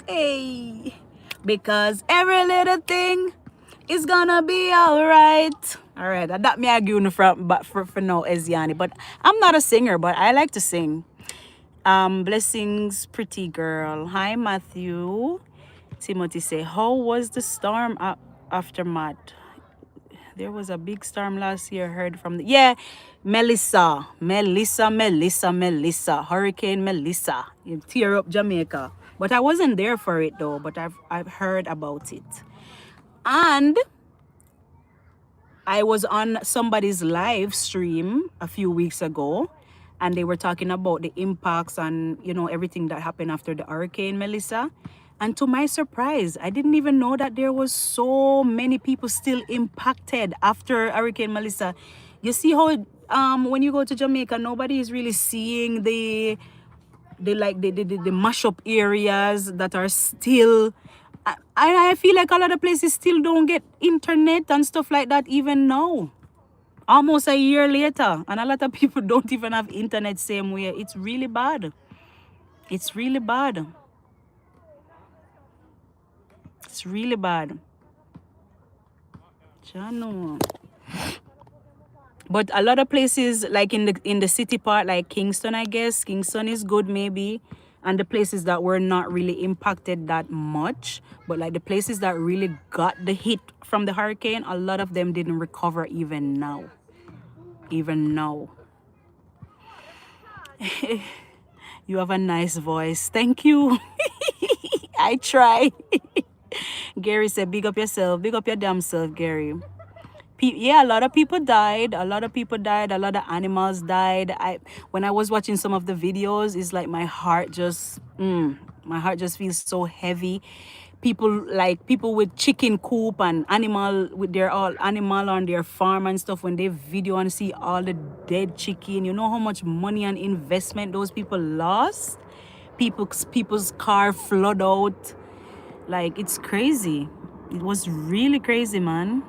Hey, because every little thing is gonna be alright. Alright, that me argue in the front, but for now is Yanni. But I'm not a singer, but I like to sing. Blessings, pretty girl. Hi, Matthew. Timothy say, how was the storm aftermath? There was a big storm last year. Heard from the Melissa, Hurricane Melissa. You tear up Jamaica. But I wasn't there for it though. But I've heard about it. And I was on somebody's live stream a few weeks ago, and they were talking about the impacts and everything that happened after the Hurricane Melissa. And to my surprise, I didn't even know that there was so many people still impacted after Hurricane Melissa. You see how when you go to Jamaica, nobody is really seeing the mash up areas that are still. I feel like a lot of places still don't get internet and stuff like that even now. Almost a year later, and a lot of people don't even have internet same way. It's really bad. It's really bad. It's really bad. Chano. But a lot of places like in the city part, like Kingston, I guess. Kingston is good maybe. And the places that were not really impacted that much, but like the places that really got the hit from the hurricane, a lot of them didn't recover even now. Even now. You have a nice voice. Thank you. I try. Gary said, big up yourself. Big up your damn self, Gary. Yeah, a lot of people died. A lot of people died. A lot of animals died. When I was watching some of the videos, it's like my heart just feels so heavy. People with chicken coop and animal with their all animal on their farm and stuff, when they video and see all the dead chicken, you know how much money and investment those people lost? People's car flood out. Like, it's crazy. It was really crazy, man.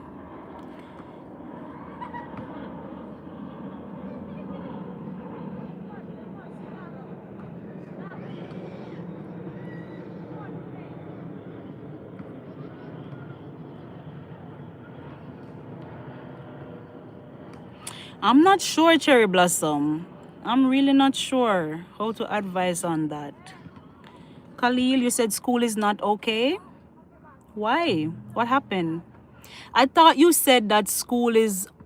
I'm not sure, Cherry Blossom. I'm really not sure how to advise on that. Khalil, you said school is not okay. Why? What happened? I thought you said that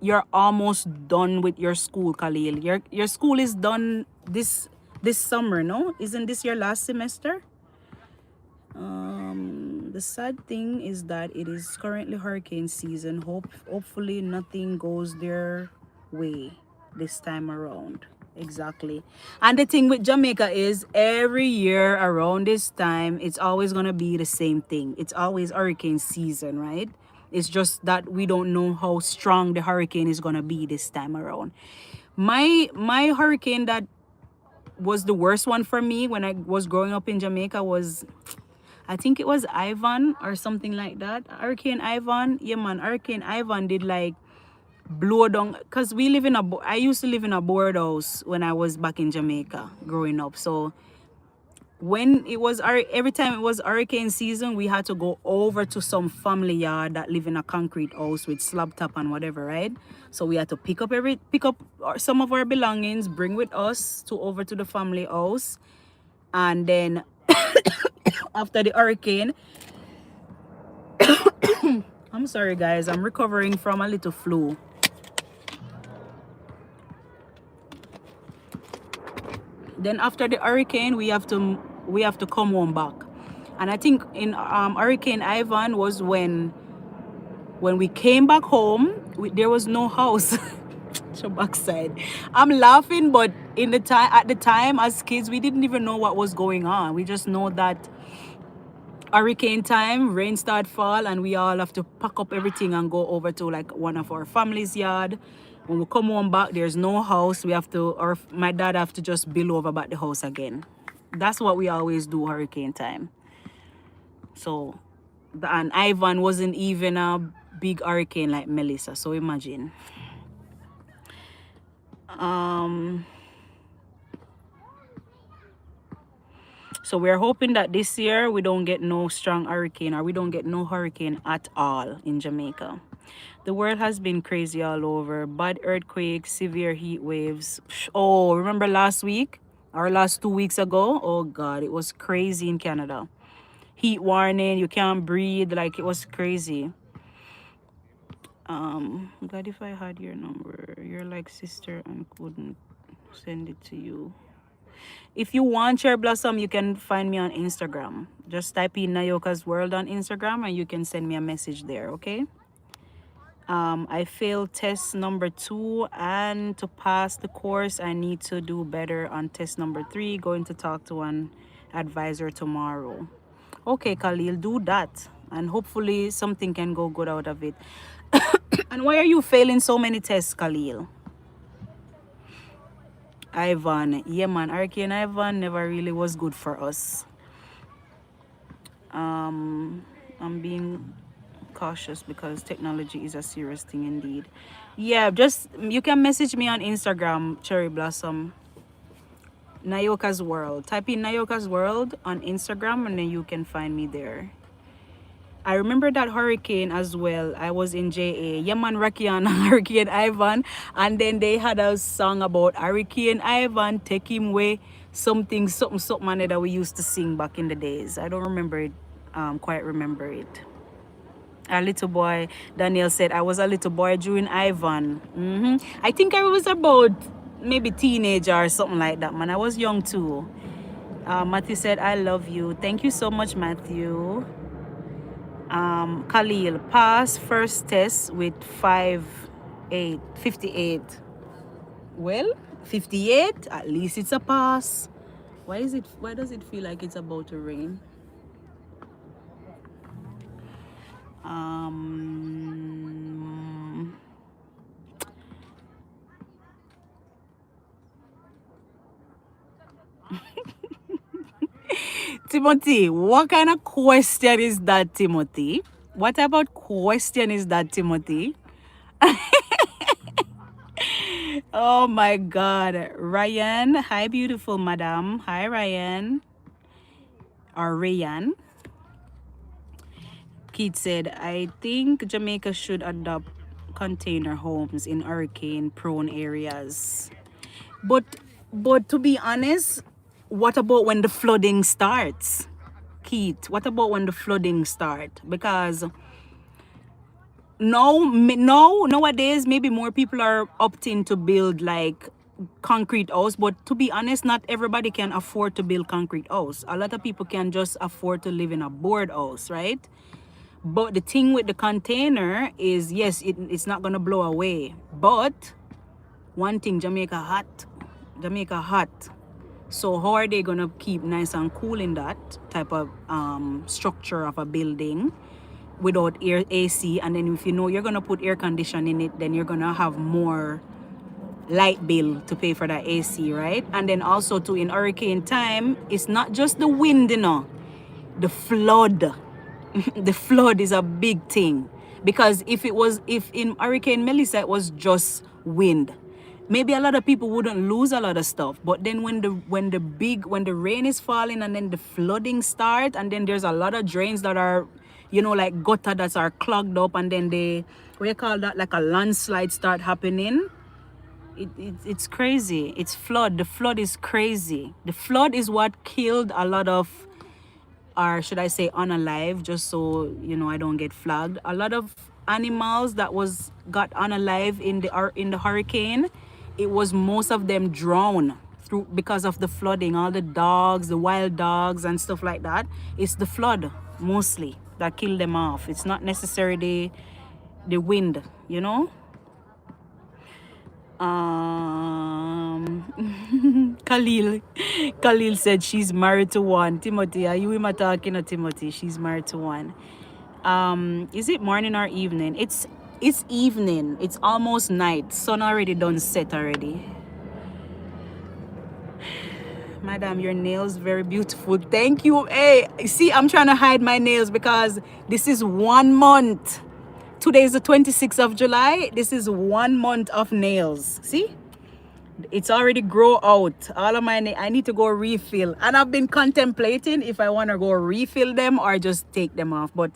you're almost done with your school, Khalil. Your school is done this summer, no? Isn't this your last semester? The sad thing is that it is currently hurricane season. Hopefully nothing goes their way this time around. Exactly. And the thing with Jamaica is every year around this time, it's always gonna be the same thing. It's always hurricane season, right? It's just that we don't know how strong the hurricane is gonna be this time around. My hurricane that was the worst one for me when I was growing up in Jamaica was, I think it was Ivan or something like that. Hurricane Ivan. Yeah, man. Hurricane Ivan did like blow down, because I used to live in a board house when I was back in Jamaica growing up. So when every time it was hurricane season, we had to go over to some family yard that live in a concrete house with slab top and whatever, right? So we had to pick up some of our belongings, bring with us over to the family house, and then after the hurricane, I'm sorry guys, I'm recovering from a little flu. Then after the hurricane, we have to come home back. And I think in Hurricane Ivan was when we came back home, there was no house. Your backside. I'm laughing, but in the time at the time as kids, we didn't even know what was going on. We just know that hurricane time, rain start fall, and we all have to pack up everything and go over to like one of our family's yard. When we come home back, there's no house. We have to, or my dad have to just build over back the house again. That's what we always do hurricane time. So, and Ivan wasn't even a big hurricane like Melissa. So imagine. So we're hoping that this year we don't get no strong hurricane, or we don't get no hurricane at all in Jamaica. The world has been crazy all over. Bad earthquakes, severe heat waves. Oh, remember last week or last 2 weeks ago? Oh God, it was crazy in Canada. Heat warning, you can't breathe, like it was crazy. God, if I had your number, you're like sister and couldn't send it to you. If you want Cherry Blossom, you can find me on Instagram. Just type in Nayoka's World on Instagram and you can send me a message there, okay? I failed test number 2, and to pass the course, I need to do better on test number 3. Going to talk to an advisor tomorrow. Okay, Khalil, do that. And hopefully something can go good out of it. And why are you failing so many tests, Khalil? Ivan. Yeah, man. Hurricane Ivan never really was good for us. I'm being cautious because technology is a serious thing indeed. Yeah, just you can message me on Instagram, Cherry Blossom. Nayoka's World. Type in Nayoka's World on Instagram and then you can find me there. I remember that hurricane as well. I was in JA. Yaman Rakian, Hurricane Ivan. And then they had a song about Hurricane Ivan, take him away. Something that we used to sing back in the days. I don't remember it, quite remember it. A little boy, Daniel said, I was a little boy during Ivan. I think I was about maybe teenager or something like that, man. I was young too. Matthew said, I love you. Thank you so much, Matthew. Khalil, pass first test with 58. Well, 58, at least it's a pass. Why does it feel like it's about to rain? Timothy, what kind of question is that, Timothy? What about question is that, Timothy? Oh my God. Ryan, hi, beautiful madam. Hi, Ryan. Or Rayan. Keith said, I think Jamaica should adopt container homes in hurricane prone areas. But to be honest, what about when the flooding starts? Keith, what about when the flooding starts? Because nowadays maybe more people are opting to build like concrete house, but to be honest, not everybody can afford to build concrete house. A lot of people can just afford to live in a board house, right? But the thing with the container is, yes, it's not gonna blow away, but one thing, Jamaica hot. So how are they gonna keep nice and cool in that type of structure of a building without air AC? And then if you know you're gonna put air conditioning in it, then you're gonna have more light bill to pay for that AC, right? And then also too, in hurricane time, it's not just the wind, the flood. The flood is a big thing, because if in Hurricane Melissa it was just wind, maybe a lot of people wouldn't lose a lot of stuff. But then when the rain is falling and then the flooding start, and then there's a lot of drains that are, like gutter that are clogged up, and then what you call that, like a landslide start happening. It's crazy. It's flood. The flood is crazy. The flood is what killed a lot of, or should I say unalive, just so I don't get flagged, a lot of animals that got unalive in the hurricane. It was most of them drowned through because of the flooding, all the dogs, the wild dogs and stuff like that. It's the flood mostly that killed them off. It's not necessarily the wind, you know. Khalil said she's married to one. Timothy, are you even talking to Timothy? She's married to one. Is it morning or evening? It's evening. It's almost night. Sun already done set already. Madam, your nails very beautiful. Thank you. Hey, see, I'm trying to hide my nails because this is 1 month. Today is the 26th of July. This is 1 month of nails. See? It's already grow out. All of my I need to go refill. And I've been contemplating if I want to go refill them or just take them off. But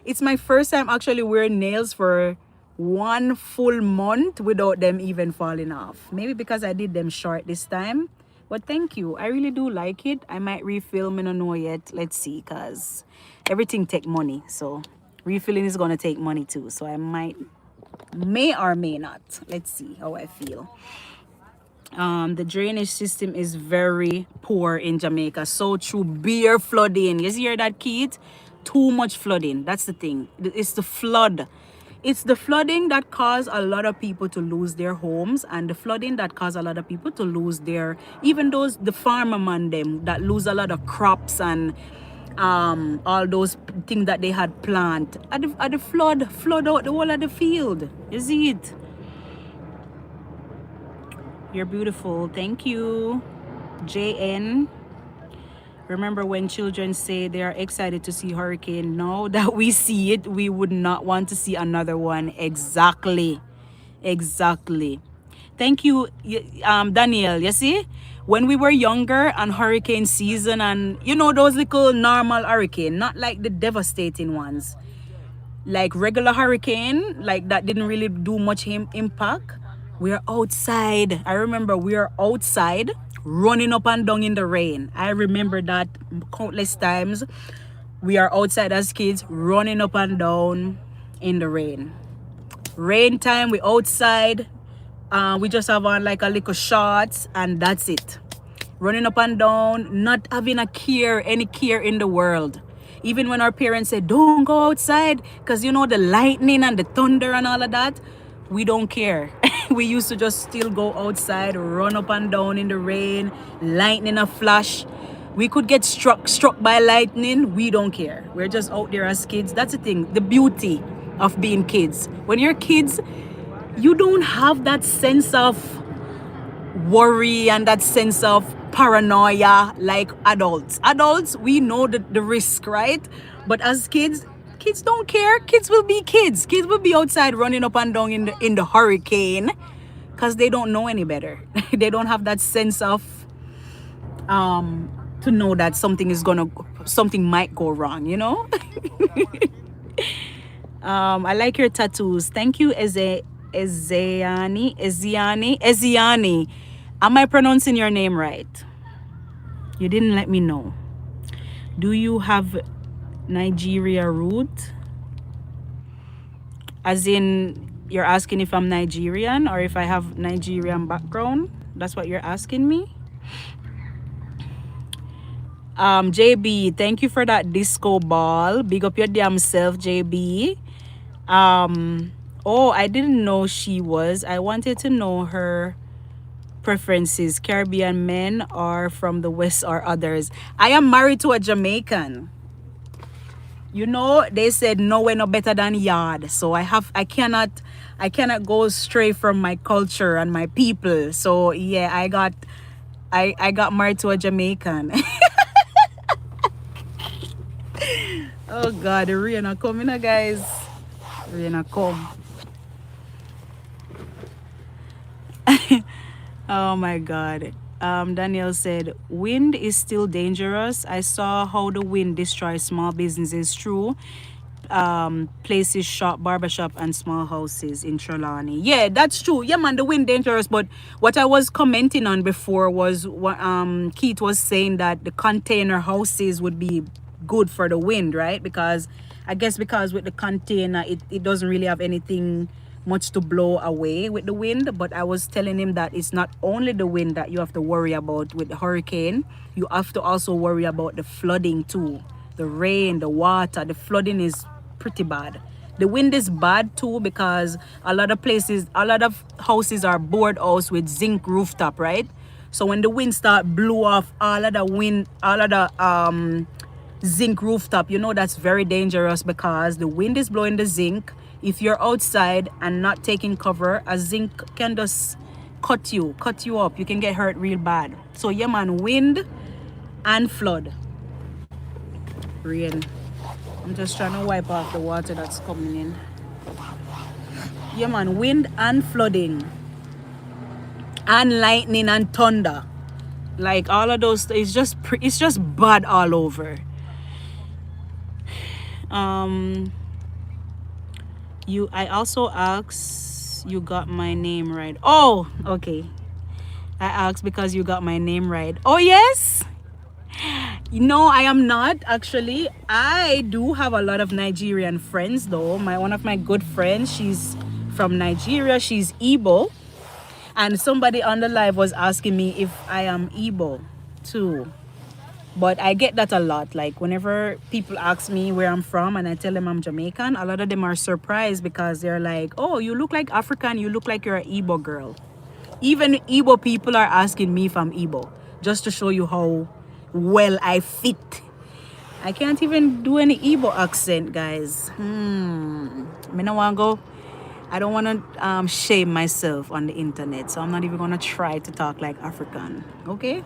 it's my first time actually wearing nails for 1 full month without them even falling off. Maybe because I did them short this time. But thank you. I really do like it. I might refill. I don't know yet. Let's see. Because everything take money. So refilling is going to take money too. So I may or may not. Let's see how I feel. The drainage system is very poor in Jamaica. So true. Beer flooding. You hear that, Keith? Too much flooding. That's the thing. It's the flood. It's the flooding that caused a lot of people to lose their homes, and the flooding that caused a lot of people to lose their, even those, the farmer man them that lose a lot of crops and all those things that they had planted. At the flood out the whole of the field. You see it? You're beautiful. Thank you. JN. Remember when children say they are excited to see hurricane? Now that we see it, we would not want to see another one. Exactly. Exactly. Thank you, Daniel. You see, when we were younger and hurricane season and, you know, those little normal hurricane, not like the devastating ones, like regular hurricane, like that didn't really do much impact. We're outside. I remember we are outside running up and down in the rain. I remember that countless times. We are outside as kids running up and down in the rain. Rain time, we outside. We just have on like a little shorts and that's it. Running up and down, not having any care in the world. Even when our parents said, don't go outside because you know the lightning and the thunder and all of that, we don't care. We used to just still go outside, run up and down in the rain, lightning a flash. We could get struck by lightning. We don't care. We're just out there as kids. That's the thing, the beauty of being kids. When you're kids, you don't have that sense of worry and that sense of paranoia like adults. Adults, we know the risk, right? But as kids don't care. Kids will be kids. Kids will be outside running up and down in the hurricane because they don't know any better. They don't have that sense of to know that something might go wrong, you know. I like your tattoos. Thank you, Eziani. Am I pronouncing your name right? You didn't let me know. Do you have Nigeria root? As in, you're asking if I'm Nigerian or if I have Nigerian background? That's what you're asking me? JB, thank you for that disco ball. Big up your damn self, JB. Oh, I didn't know she was. I wanted to know her preferences. Caribbean men or from the West or others. I am married to a Jamaican. You know, they said nowhere no better than yard. So I cannot go stray from my culture and my people. So yeah, I got married to a Jamaican. Oh God, the rain are coming, guys. Rain are come. Oh my God. Daniel said, wind is still dangerous. I saw how the wind destroys small businesses. True. Places, shop, barbershop, and small houses in Trelawney. Yeah, that's true. Yeah, man, the wind dangerous. But what I was commenting on before was what Keith was saying, that the container houses would be good for the wind, right? Because I guess because with the container, it doesn't really have anything much to blow away with the wind. But I was telling him that it's not only the wind that you have to worry about with the hurricane. You have to also worry about the flooding too. The rain, the water, the flooding is pretty bad. The wind is bad too because a lot of places, a lot of houses are board house with zinc rooftop, right? So when the wind start blew off all of the wind, all of the zinc rooftop, you know that's very dangerous because the wind is blowing the zinc. If you're outside and not taking cover, a zinc can just cut you up. You can get hurt real bad. So yeah man, wind and flood. Rain. I'm just trying to wipe off the water that's coming in. Yeah man, wind and flooding and lightning and thunder, like all of those, it's just bad all over. I also asked, you got my name right? Oh, okay. I asked because you got my name right. Oh yes. No, I am not actually. I do have a lot of Nigerian friends though. One of my good friends, she's from Nigeria. She's Igbo. And somebody on the live was asking me if I am Igbo too. But I get that a lot. Like whenever people ask me where I'm from and I tell them I'm Jamaican, a lot of them are surprised because they're like, oh, you look like African, you look like you're an Igbo girl. Even Igbo people are asking me if I'm Igbo, just to show you how well I fit. I can't even do any Igbo accent, guys. Me no want go. I don't want to shame myself on the internet, so I'm not even going to try to talk like African, okay?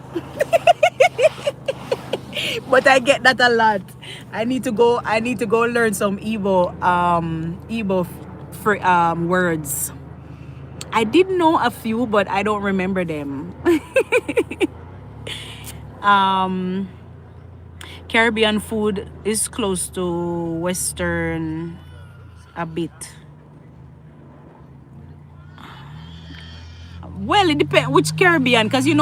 But I get that a lot. I need to go learn some Igbo words. I did know a few, but I don't remember them. Caribbean food is close to Western a bit. Well, it depends which Caribbean, because you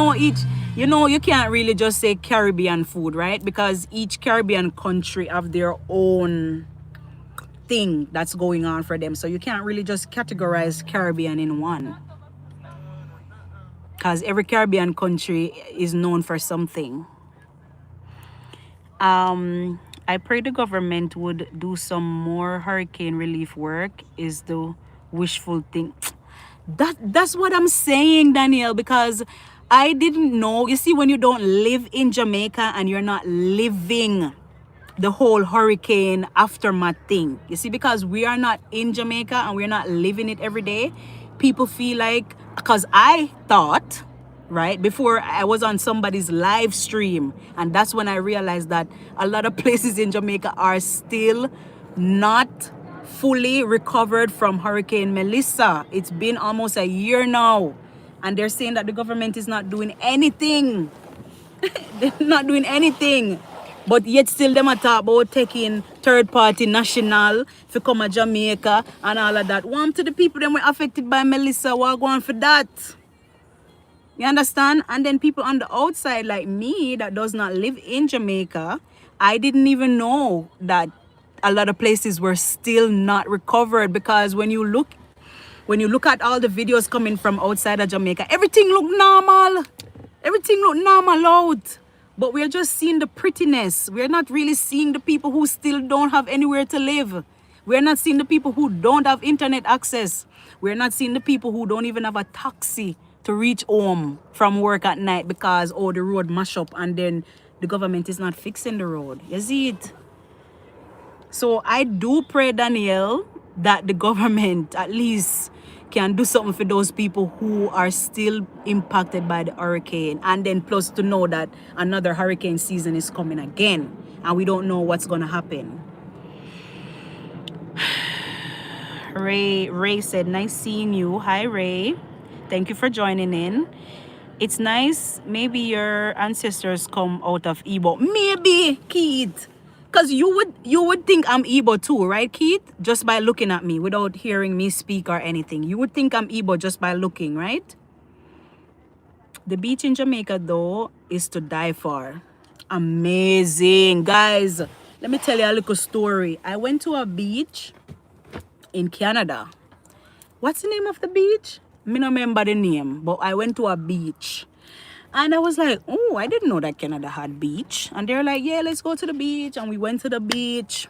can't really just say Caribbean food, right? Because each Caribbean country have their own thing that's going on for them. So you can't really just categorize Caribbean in one. Because every Caribbean country is known for something. I pray the government would do some more hurricane relief work is the wishful thing. That's what I'm saying, Danielle, because I didn't know. You see, when you don't live in Jamaica and you're not living the whole hurricane aftermath thing, you see, because we are not in Jamaica and we're not living it every day, people feel like, because I thought, right, before I was on somebody's live stream, and that's when I realized that a lot of places in Jamaica are still not fully recovered from Hurricane Melissa. It's been almost a year now, and they're saying that the government is not doing anything. They're not doing anything. But yet still them a talk about taking third party national to come to Jamaica and all of that. Warm to the people that were affected by Melissa, what going for that? You understand? And then people on the outside like me that does not live in Jamaica, I didn't even know that a lot of places were still not recovered, because when you look at all the videos coming from outside of Jamaica, everything look normal. Everything look normal out. But we're just seeing the prettiness. We're not really seeing the people who still don't have anywhere to live. We're not seeing the people who don't have internet access. We're not seeing the people who don't even have a taxi to reach home from work at night because, the road mash up and then the government is not fixing the road. You see it? So I do pray, Danielle, that the government at least can do something for those people who are still impacted by the hurricane. And then plus to know that another hurricane season is coming again and we don't know what's going to happen. Ray said, nice seeing you. Hi, Ray. Thank you for joining in. It's nice. Maybe your ancestors come out of Igbo. Maybe, Keith. Because you would think I'm Igbo too, right, Keith? Just by looking at me without hearing me speak or anything. You would think I'm Igbo just by looking, right? The beach in Jamaica, though, is to die for. Amazing. Guys, let me tell you a little story. I went to a beach in Canada what's the name of the beach? Me no remember the name, but I went to a beach. And I was like, oh, I didn't know that Canada had beach. And they're like, yeah, let's go to the beach. And we went to the beach.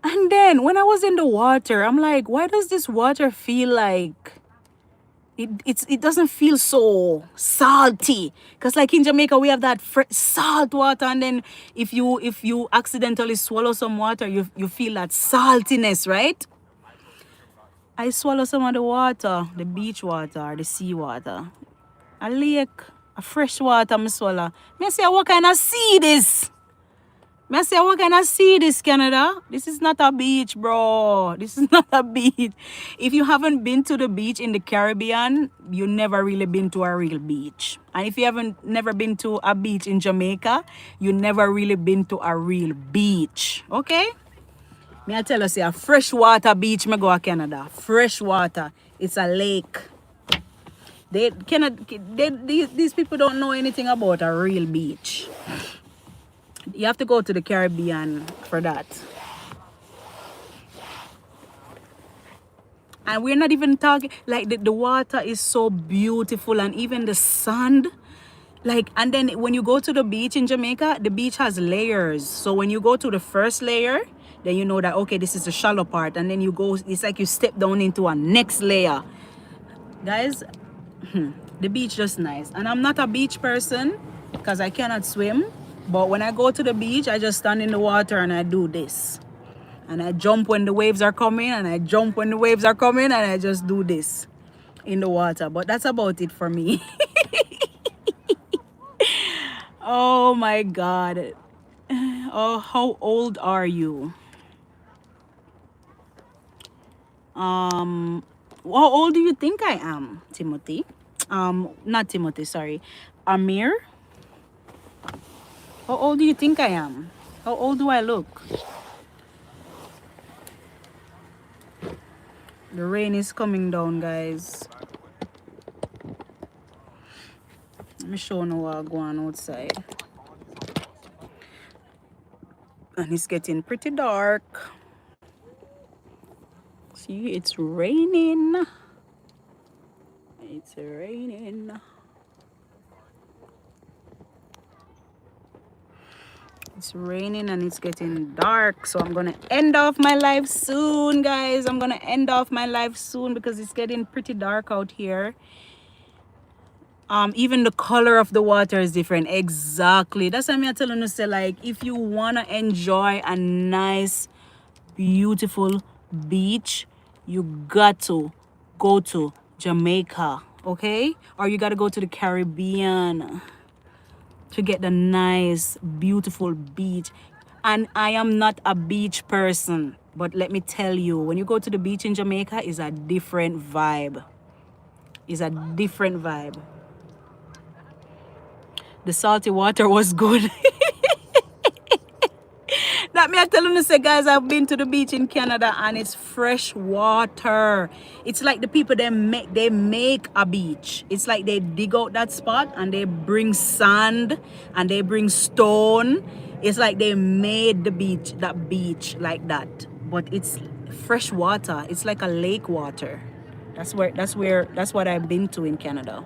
And then when I was in the water, I'm like, why does this water feel like it doesn't feel so salty? Because like in Jamaica, we have that salt water. And then if you accidentally swallow some water, you feel that saltiness, right? I swallow some of the water, the beach water, the sea water. A lake, a fresh water, I swallow. Me say, what kind of sea this? Me say, what kind of sea this, Canada? This is not a beach, bro. This is not a beach. If you haven't been to the beach in the Caribbean, you never really been to a real beach. And if you haven't never been to a beach in Jamaica, you never really been to a real beach. Okay? Me I tell you, say a freshwater beach, me go to Canada. Fresh water. It's a lake. These people don't know anything about a real beach. You have to go to the Caribbean for that. And we're not even talking, like the water is so beautiful, and even the sand. Like, and then when you go to the beach in Jamaica, the beach has layers. So when you go to the first layer, then you know that, okay, this is the shallow part. And then you go, it's like you step down into a next layer. Guys, the beach just nice. And I'm not a beach person because I cannot swim. But when I go to the beach, I just stand in the water and I do this. And I jump when the waves are coming, and I jump when the waves are coming, and I just do this in the water. But that's about it for me. Oh my God. Oh, how old are you? How old do you think I am, Timothy? Not Timothy, sorry. Amir? How old do you think I am? How old do I look? The rain is coming down, guys. Let me show you what go on outside. And it's getting pretty dark. See, it's raining. It's raining. It's raining and it's getting dark. So I'm gonna end off my live soon, guys. I'm gonna end off my live soon because it's getting pretty dark out here. Even the color of the water is different. Exactly. That's why I'm telling you, say, like, if you wanna enjoy a nice, beautiful beach, you got to go to Jamaica, okay? Or you gotta go to the Caribbean to get the nice, beautiful beach. And I am not a beach person, but let me tell you, when you go to the beach in Jamaica, it's a different vibe. It's a different vibe. The salty water was good. That me I tell you, say, guys, I've been to the beach in Canada and it's fresh water. It's like the people they make a beach. It's like they dig out that spot and they bring sand and they bring stone. It's like they made the beach, that beach like that. But it's fresh water. It's like a lake water. That's what I've been to in Canada.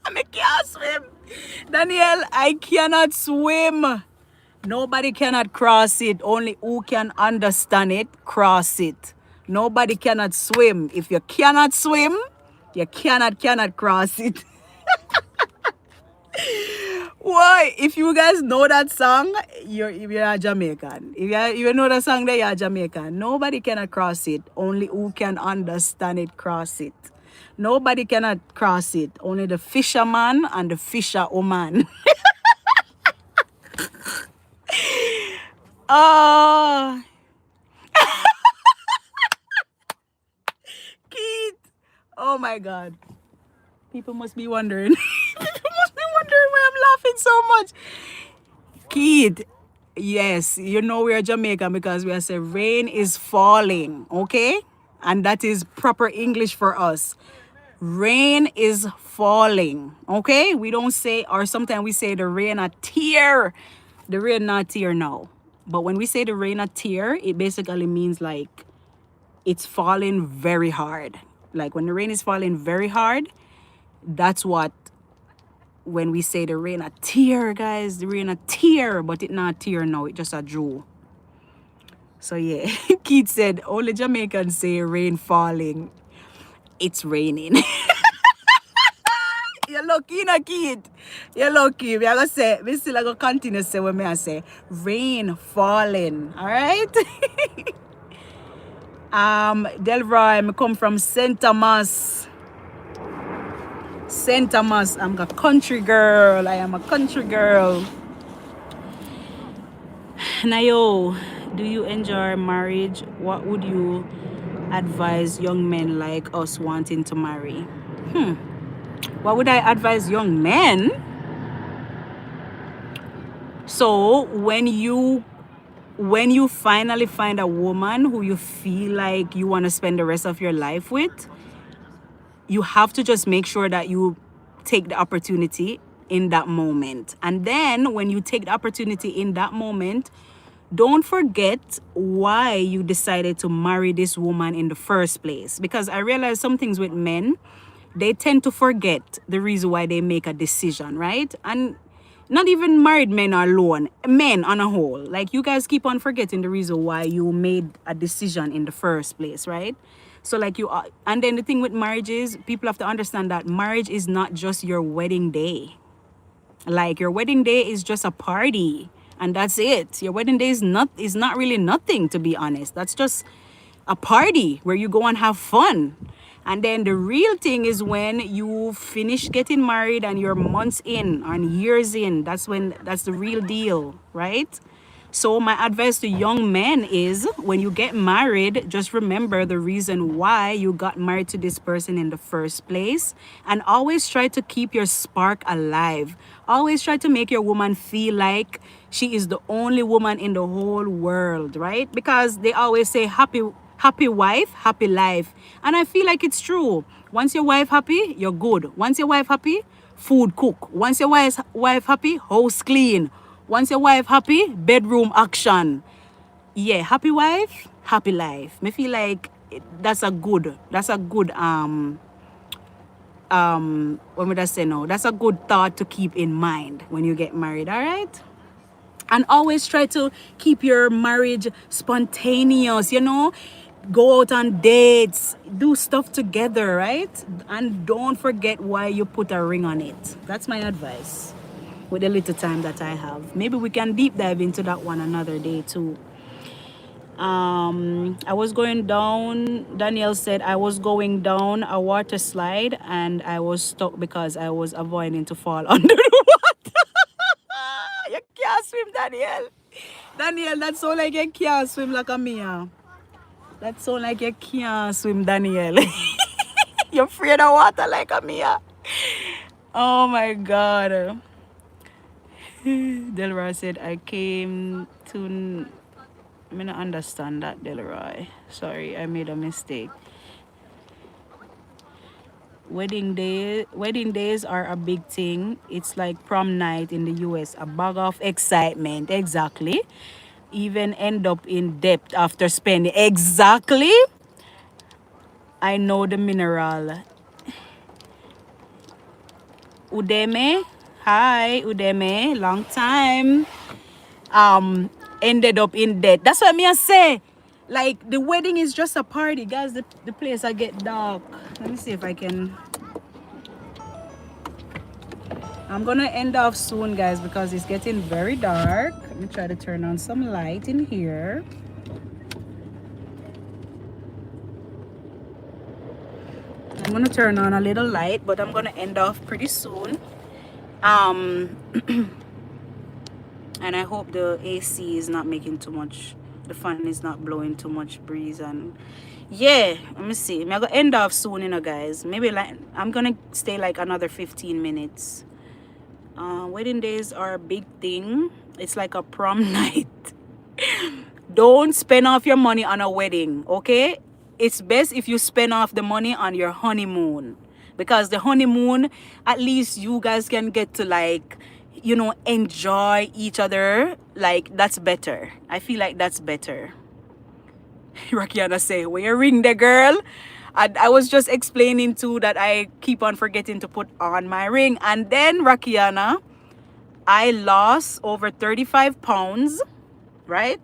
I can't swim. Daniel, I cannot swim. Nobody cannot cross it. Only who can understand it, cross it. Nobody cannot swim. If you cannot swim, you cannot cross it. Why? If you guys know that song, you're a Jamaican. If you know that song, then you're a Jamaican. Nobody cannot cross it. Only who can understand it, cross it. Nobody cannot cross it. Only the fisherman and the fisherwoman. Oh, Keith. Oh my God. People must be wondering. People must be wondering why I'm laughing so much. Keith, yes, you know we're Jamaican because we say rain is falling, okay? And that is proper English for us. Rain is falling. Okay? We don't say, or sometimes we say the rain a tear. The rain not tear now. But when we say the rain a tear, it basically means like it's falling very hard. Like when the rain is falling very hard, that's what when we say the rain a tear, guys, the rain a tear, but it not tear now, it just a drew. So yeah, Keith said, only Jamaicans say rain falling. It's raining. You're lucky, na Keith. You're lucky. We are gonna say, we still gonna continue to say what me I say. Rain falling. Alright? Delroy, I come from St. Thomas. St. Thomas. I'm a country girl. I am a country girl. Nayo, do you enjoy marriage? What would you advise young men like us wanting to marry? What would I advise young men? So when you finally find a woman who you feel like you want to spend the rest of your life with, you have to just make sure that you take the opportunity in that moment. And then when you take the opportunity in that moment, don't forget why you decided to marry this woman in the first place. Because I realize some things with men, they tend to forget the reason why they make a decision, right? And not even married men alone, men on a whole. Like you guys keep on forgetting the reason why you made a decision in the first place, right? So like you are, and then the thing with marriage is people have to understand that marriage is not just your wedding day. Like your wedding day is just a party and that's it. Your wedding day is not really nothing, to be honest. That's just a party where you go and have fun. And then the real thing is when you finish getting married and you're months in and years in, that's the real deal, right? So my advice to young men is when you get married, just remember the reason why you got married to this person in the first place. And always try to keep your spark alive. Always try to make your woman feel like she is the only woman in the whole world, right? Because they always say happy wife, happy life. And I feel like it's true. Once your wife happy, you're good. Once your wife happy, food cook. Once your wife happy, house clean. Once your wife happy, bedroom action. Yeah, happy wife, happy life. Me feel like that's a good what would I say now? That's a good thought to keep in mind when you get married, all right? And always try to keep your marriage spontaneous, you know? Go out on dates, do stuff together, right? And don't forget why you put a ring on it. That's my advice with the little time that I have. Maybe we can deep dive into that one another day too. I was going down, Danielle said, I was going down a water slide and I was stuck because I was avoiding to fall under the water. You can't swim, Danielle. Danielle, that sound like you can't swim like a Mia. That sound like you can't swim, Danielle. You're afraid of water like a Mia. Oh my God. Delroy said, I came to... I mean, I understand that, Delroy. Sorry, I made a mistake. Wedding days are a big thing. It's like prom night in the US, a bag of excitement. Exactly. Even end up in debt after spending. Exactly. I know the mineral. Udeme. Hi, Udeme. Long time. Ended up in debt. That's what me I say. Like the wedding is just a party, guys. The place I get dark. Let me see if I can. I'm gonna end off soon, guys, because it's getting very dark. Let me try to turn on some light in here. I'm gonna turn on a little light, but I'm gonna end off pretty soon. And I hope the AC is not making too much, the fan is not blowing too much breeze. And yeah, let me see, I'm gonna end off soon, you know, guys. Maybe like I'm gonna stay like another 15 minutes. Wedding days are a big thing. It's like a prom night. Don't spend off your money on a wedding, okay? It's best if you spend off the money on your honeymoon. because the honeymoon, at least you guys can get to like, enjoy each other. Like, that's better. I feel like that's better. Rakiana say, where your ring there, girl? I was just explaining too that I keep on forgetting to put on my ring. And then, Rakiana, I lost over 35 pounds, right?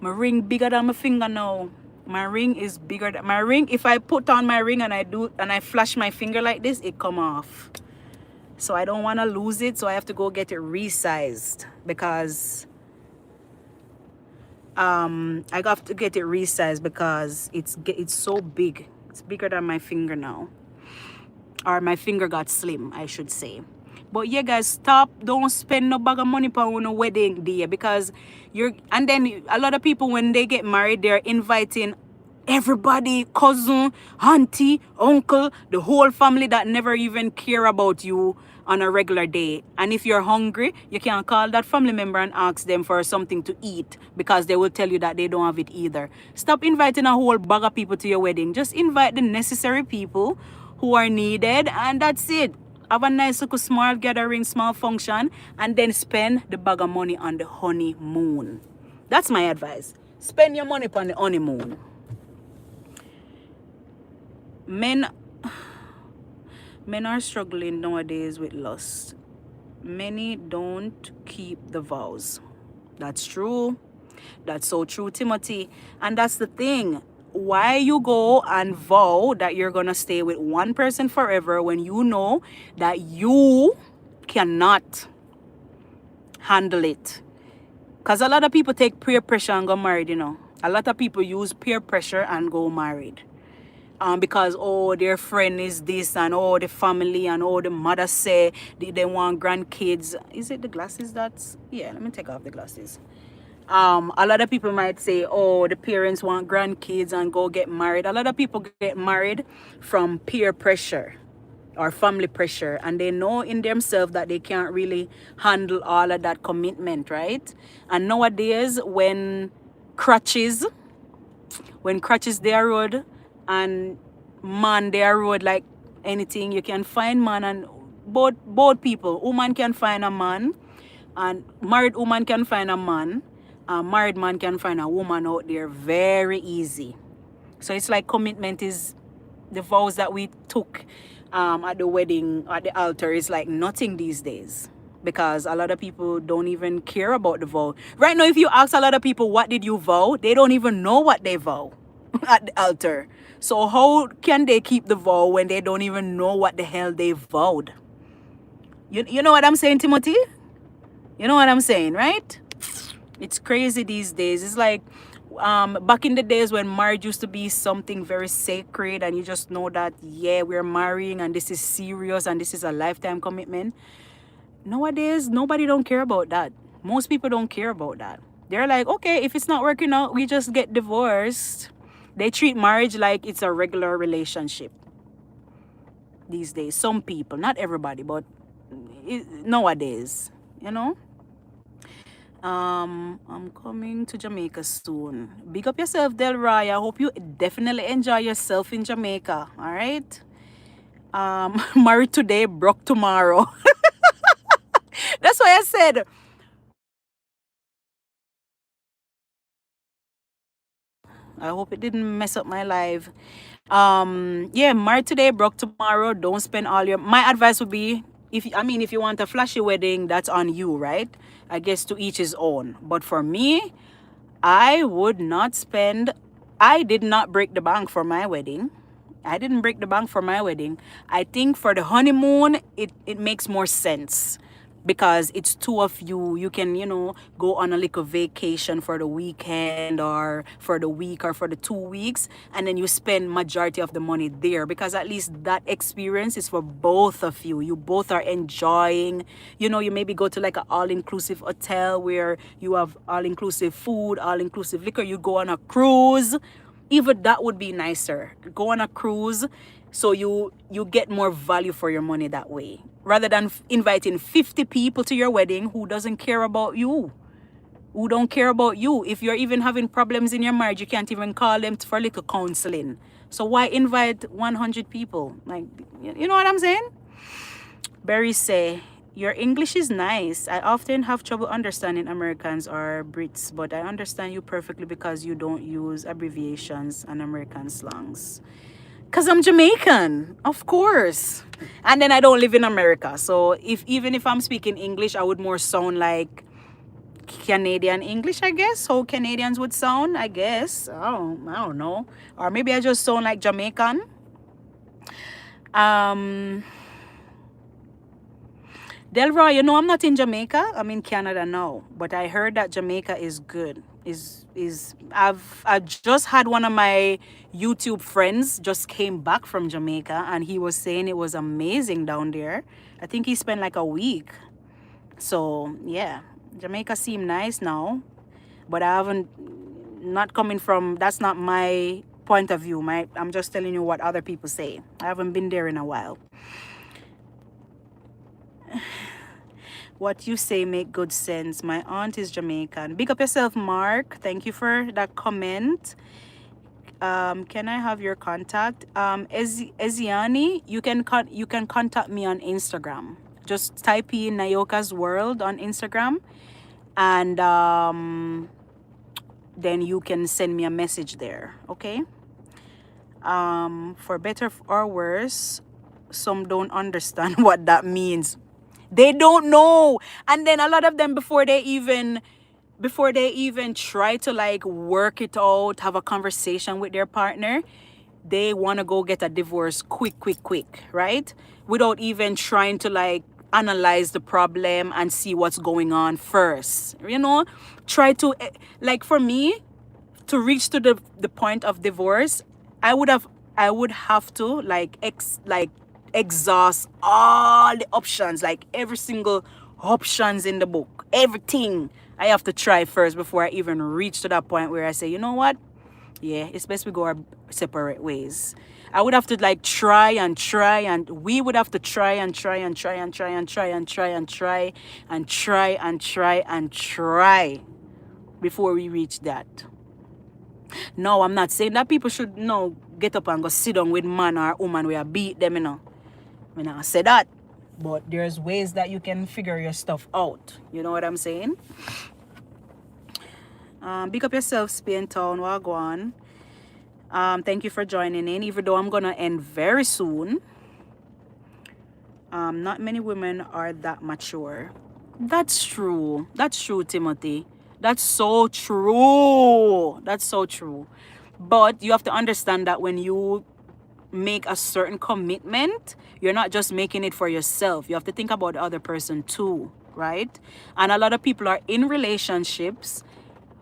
My ring bigger than my finger now. My ring is bigger than my ring. If I put on my ring and I flash my finger like this, it come off. So I don't want to lose it, so I have to go get it resized because I have to get it resized because it's so big. It's bigger than my finger now. Or my finger got slim, I should say. But yeah, guys, stop. Don't spend no bag of money on a wedding day because and then a lot of people, when they get married, they're inviting everybody, cousin, auntie, uncle, the whole family that never even care about you on a regular day. And if you're hungry, you can call that family member and ask them for something to eat because they will tell you that they don't have it either. Stop inviting a whole bag of people to your wedding. Just invite the necessary people who are needed, and that's it. Have a nice little small gathering, small function, and then spend the bag of money on the honeymoon. That's my advice. Spend your money on the honeymoon. Men are struggling nowadays with lust. Many don't keep the vows. That's true. That's so true, Timothy. And that's the thing. Why you go and vow that you're gonna stay with one person forever when you know that you cannot handle it? Because a lot of people take peer pressure and go married, A lot of people use peer pressure and go married. Because, their friend is this, and the family, and the mother say they want grandkids. Is it the glasses that's... Yeah, let me take off the glasses. A lot of people might say, the parents want grandkids and go get married. A lot of people get married from peer pressure or family pressure, and they know in themselves that they can't really handle all of that commitment, right? And nowadays, when crutches their road and man their road, like anything, you can find man, and both people, woman can find a man, and married woman can find a man. A married man can find a woman out there very easy. So it's like commitment is the vows that we took at the wedding, at the altar, is like nothing these days, because a lot of people don't even care about the vow. Right now, if you ask a lot of people what did you vow, they don't even know what they vow at the altar. So how can they keep the vow when they don't even know what the hell they vowed? You know what I'm saying, Timothy? You know what I'm saying, right? It's crazy these days. It's like back in the days when marriage used to be something very sacred, and you just know that, yeah, we're marrying and this is serious and this is a lifetime commitment. Nowadays, nobody don't care about that. Most people don't care about that. They're like, okay, if it's not working out, we just get divorced. They treat marriage like it's a regular relationship these days. Some people, not everybody, but nowadays, I'm coming to Jamaica soon. Big up yourself, Delroy. I hope you definitely enjoy yourself in Jamaica. All right. Married today, broke tomorrow. That's why I said. I hope it didn't mess up my life. Yeah, married today, broke tomorrow. Don't spend all your... My advice would be, if you want a flashy wedding, that's on you, right? I guess to each his own. But for me, I would not spend... I did not break the bank for my wedding. I didn't break the bank for my wedding. I think for the honeymoon, it makes more sense. Because it's two of you. You can, go on a little vacation for the weekend or for the week or for the 2 weeks. And then you spend majority of the money there. Because at least that experience is for both of you. You both are enjoying. You maybe go to like an all-inclusive hotel where you have all-inclusive food, all-inclusive liquor. You go on a cruise. Even that would be nicer. Go on a cruise. So you get more value for your money that way. Rather than inviting 50 people to your wedding who doesn't care about you. Who don't care about you. If you're even having problems in your marriage, you can't even call them for a little counseling. So why invite 100 people? Like, you know what I'm saying? Barry say, your English is nice. I often have trouble understanding Americans or Brits, but I understand you perfectly because you don't use abbreviations and American slangs. Because I'm Jamaican, of course. And then I don't live in America. So even if I'm speaking English, I would more sound like Canadian English, I guess. How Canadians would sound, I guess. I don't know. Or maybe I just sound like Jamaican. Um, Delroy, you know I'm not in Jamaica. I'm in Canada now. But I heard that Jamaica is good. I just had one of my YouTube friends just came back from Jamaica and he was saying it was amazing down there. I think he spent like a week. So yeah, Jamaica seemed nice now. But I haven't not coming from that's not my point of view. I'm just telling you what other people say. I haven't been there in a while. What you say make good sense. My aunt is Jamaican. Big up yourself, Mark. Thank you for that comment. Can I have your contact? Eziani, you can contact me on Instagram. Just type in Nayoka's World on Instagram, and then you can send me a message there. Okay. For better or worse, some don't understand what that means. They don't know. And then a lot of them before they even try to like work it out, have a conversation with their partner, they want to go get a divorce quick, right? Without even trying to like analyze the problem and see what's going on first. You know, try to like for me to reach to the point of divorce, I would have to like exhaust all the options, like every single options in the book, everything I have to try first before I even reach to that point where I say, you know what, yeah, it's best we go our separate ways. I would have to like try and try, and we would have to try and try and try and try and try and try and try and try and try and try before we reach that. No, I'm not saying that people should get up and go sit down with man or woman where I beat them, I not say that. But there's ways that you can figure your stuff out. You know what I'm saying? Big up yourself, Spain Town, Wagwan. Thank you for joining in. Even though I'm gonna end very soon. Not many women are that mature. That's true. That's true, Timothy. That's so true. That's so true. But you have to understand that when you make a certain commitment, you're not just making it for yourself. You have to think about the other person too, right? And a lot of people are in relationships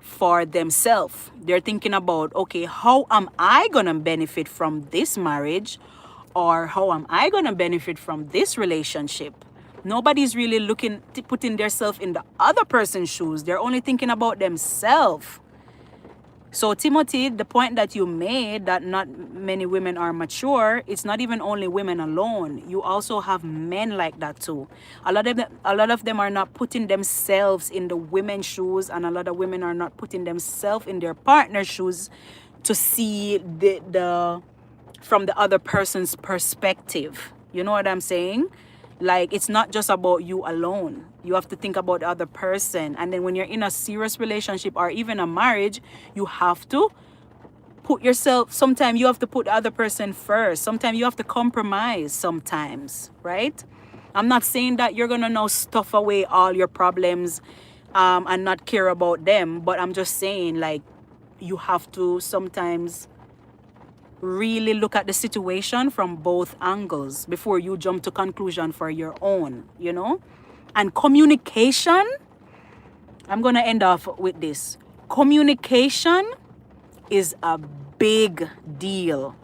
for themselves. They're thinking about, okay, how am I gonna benefit from this marriage? Or how am I gonna benefit from this relationship? Nobody's really putting themselves in the other person's shoes. They're only thinking about themselves. So Timothy, the point that you made that not many women are mature, it's not even only women alone. You also have men like that too. A lot of them are not putting themselves in the women's shoes, and a lot of women are not putting themselves in their partner's shoes to see the from the other person's perspective. You know what I'm saying? Like, it's not just about you alone. You have to think about the other person. And then when you're in a serious relationship or even a marriage, you have to put yourself, sometimes you have to put the other person first. Sometimes you have to compromise sometimes, right? I'm not saying that you're going to now stuff away all your problems and not care about them. But I'm just saying, like, you have to sometimes really look at the situation from both angles before you jump to conclusion for your own, And communication, I'm going to end off with this. Communication is a big deal.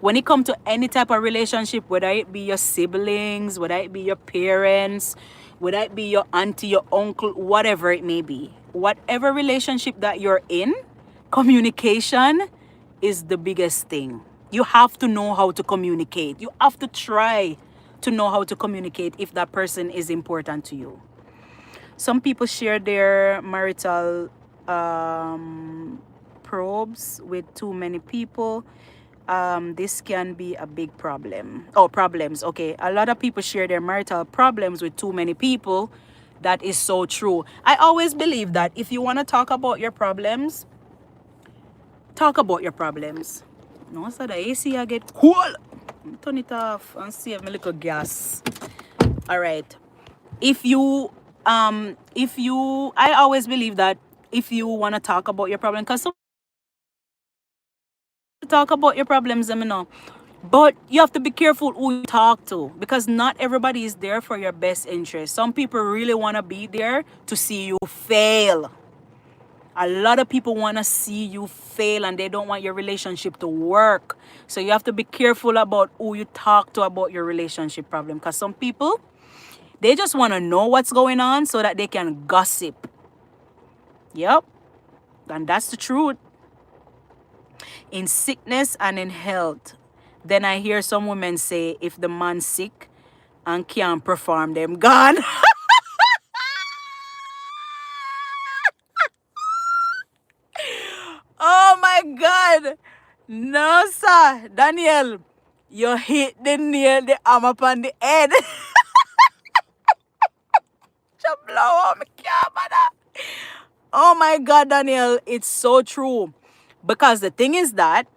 When it comes to any type of relationship, whether it be your siblings, whether it be your parents, whether it be your auntie, your uncle, whatever it may be, whatever relationship that you're in, communication is the biggest thing. You have to know how to communicate. You have to try to know how to communicate if that person is important to you. Some people share their marital probes with too many people. This can be a big problem. Oh, problems. Okay. A lot of people share their marital problems with too many people. That is so true. I always believe that if you want to talk about your problems, talk about your problems. No, so the AC I get cool. Turn it off and save my little gas. All right. I always believe that if you want to talk about your problem, because some talk about your problems, but you have to be careful who you talk to, because not everybody is there for your best interest. Some people really want to be there to see you fail. A lot of people want to see you fail and they don't want your relationship to work. So you have to be careful about who you talk to about your relationship problem, because some people, they just want to know what's going on so that they can gossip. Yep. And that's the truth. In sickness and in health. Then I hear some women say, if the man's sick and can't perform, them gone. Oh my God. No, sir. Daniel, you hit the nail, the arm upon the head. Just blow out my camera. Oh my God, Daniel, it's so true. Because the thing is that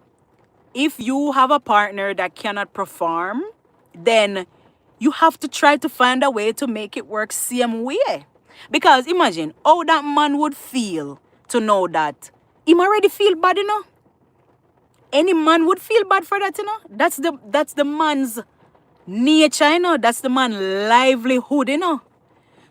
if you have a partner that cannot perform, then you have to try to find a way to make it work same way. Because imagine how that man would feel to know that him already feel bad, Any man would feel bad for that, That's the man's nature, That's the man's livelihood,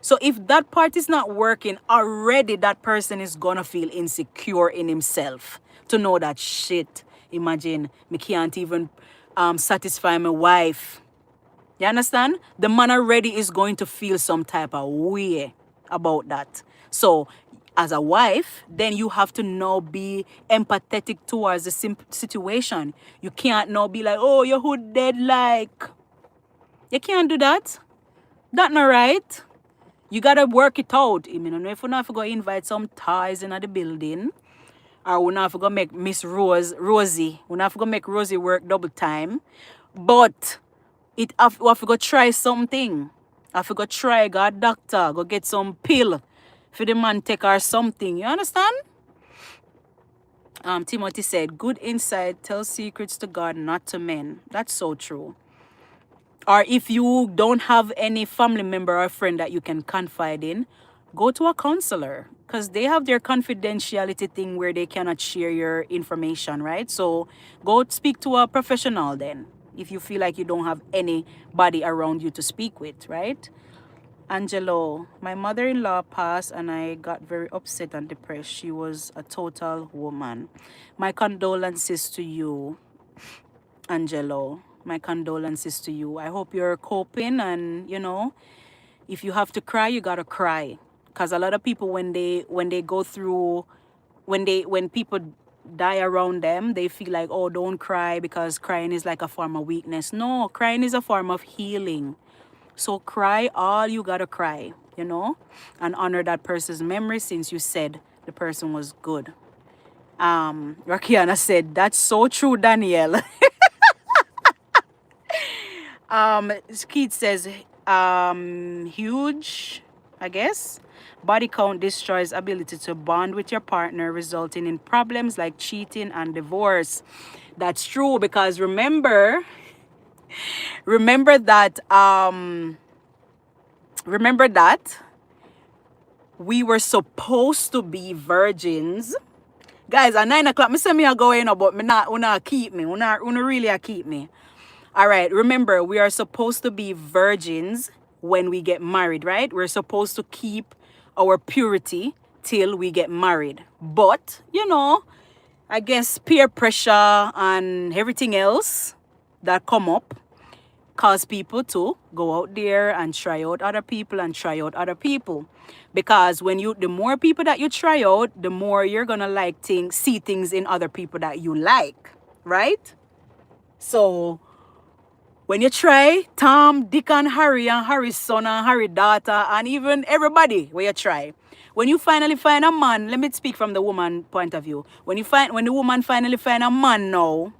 So if that part is not working, already that person is gonna feel insecure in himself to know that shit. Imagine me can't even satisfy my wife. You understand? The man already is going to feel some type of way about that. So as a wife, then you have to now be empathetic towards the situation. You can't now be like, oh, your hood dead like. You can't do that. That's not right. You gotta work it out. I mean, if we not go invite some ties in the building, or we not go make Miss Rosie, we not go make Rosie work double time, but we have to go try something. I have to go try, go a doctor, go get some pill for the man take or something. You understand? Timothy said, good insight, tell secrets to God, not to men. That's so true. Or if you don't have any family member or friend that you can confide in, go to a counselor, because they have their confidentiality thing where they cannot share your information, right? So go speak to a professional then, if you feel like you don't have anybody around you to speak with, right? Angelo, my mother-in-law passed and I got very upset and depressed. She was a total woman. My condolences to you, Angelo. My condolences to you. I hope you're coping, and if you have to cry, you gotta cry. Because a lot of people, when they go through, when people die around them, they feel like, oh, don't cry because crying is like a form of weakness. No, crying is a form of healing. So cry all you gotta cry, and honor that person's memory, since you said the person was good. Rakiana said, that's so true, Danielle. Keith says, huge, I guess. Body count destroys ability to bond with your partner, resulting in problems like cheating and divorce. That's true, because remember that we were supposed to be virgins. Guys, at 9 o'clock, me say me are going, but me not keep me. Una really keep me. All right, remember, we are supposed to be virgins when we get married, right? We're supposed to keep our purity till we get married. But, I guess peer pressure and everything else that come up cause people to go out there and try out other people. Because the more people that you try out, the more you're gonna see things in other people that you like, right? So when you try Tom, Dick, and Harry's son, and Harry's daughter, and even everybody where you try, when you finally find a man, let me speak from the woman point of view. When the woman finally find a man now,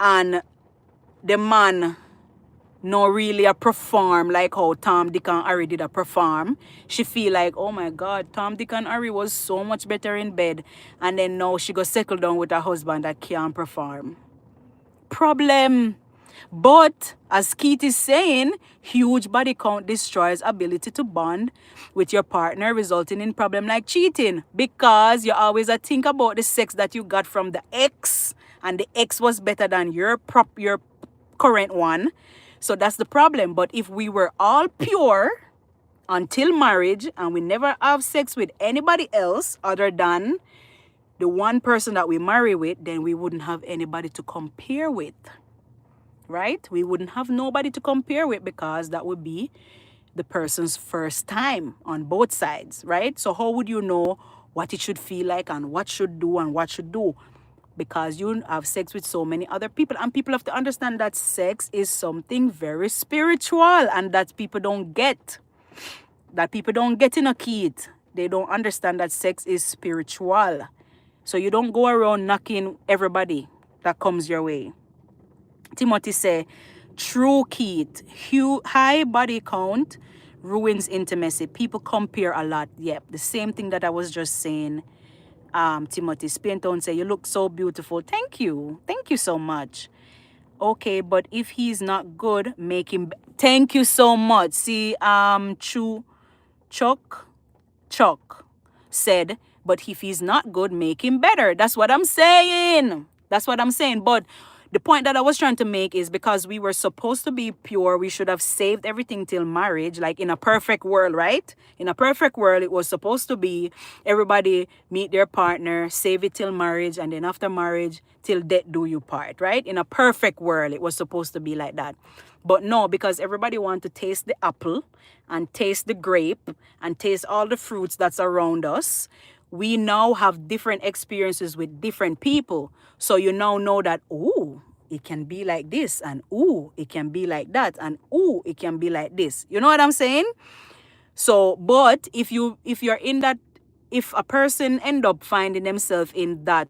and the man no really a perform like how Tom, Dick and Harry did a perform. She feel like, oh my God, Tom, Dick and Harry was so much better in bed. And then now she go settle down with her husband that can't perform. Problem. But as Keith is saying, huge body count destroys ability to bond with your partner, resulting in problem like cheating. Because you always think about the sex that you got from the ex, and the ex was better than your current one. So that's the problem. But if we were all pure until marriage and we never have sex with anybody else other than the one person that we marry with, then we wouldn't have anybody to compare with. Right? We wouldn't have nobody to compare with because that would be the person's first time on both sides, right? So how would you know what it should feel like and what should do and what should do? Because you have sex with so many other people, and people have to understand that sex is something very spiritual, and that people don't get. That people don't get in a kid. They don't understand that sex is spiritual. So you don't go around knocking everybody that comes your way. Timothy say, true Keith, high body count ruins intimacy. People compare a lot. Yep, the same thing that I was just saying. Timothy Spaintown say, you look so beautiful. Thank you so much. Okay, but if he's not good, make him. Thank you so much. See, Chuck said, but if he's not good, make him better. That's what I'm saying. But the point that I was trying to make is because we were supposed to be pure, we should have saved everything till marriage, like in a perfect world, right? In a perfect world, it was supposed to be everybody meet their partner, save it till marriage, and then after marriage, till death do you part, right? In a perfect world, it was supposed to be like that. But no, because everybody wants to taste the apple and taste the grape and taste all the fruits that's around us, we now have different experiences with different people. So you now know that, ooh, it can be like this, and ooh, it can be like that, and ooh, it can be like this. You know what I'm saying? So, but if you're in that, if a person end up finding themselves in that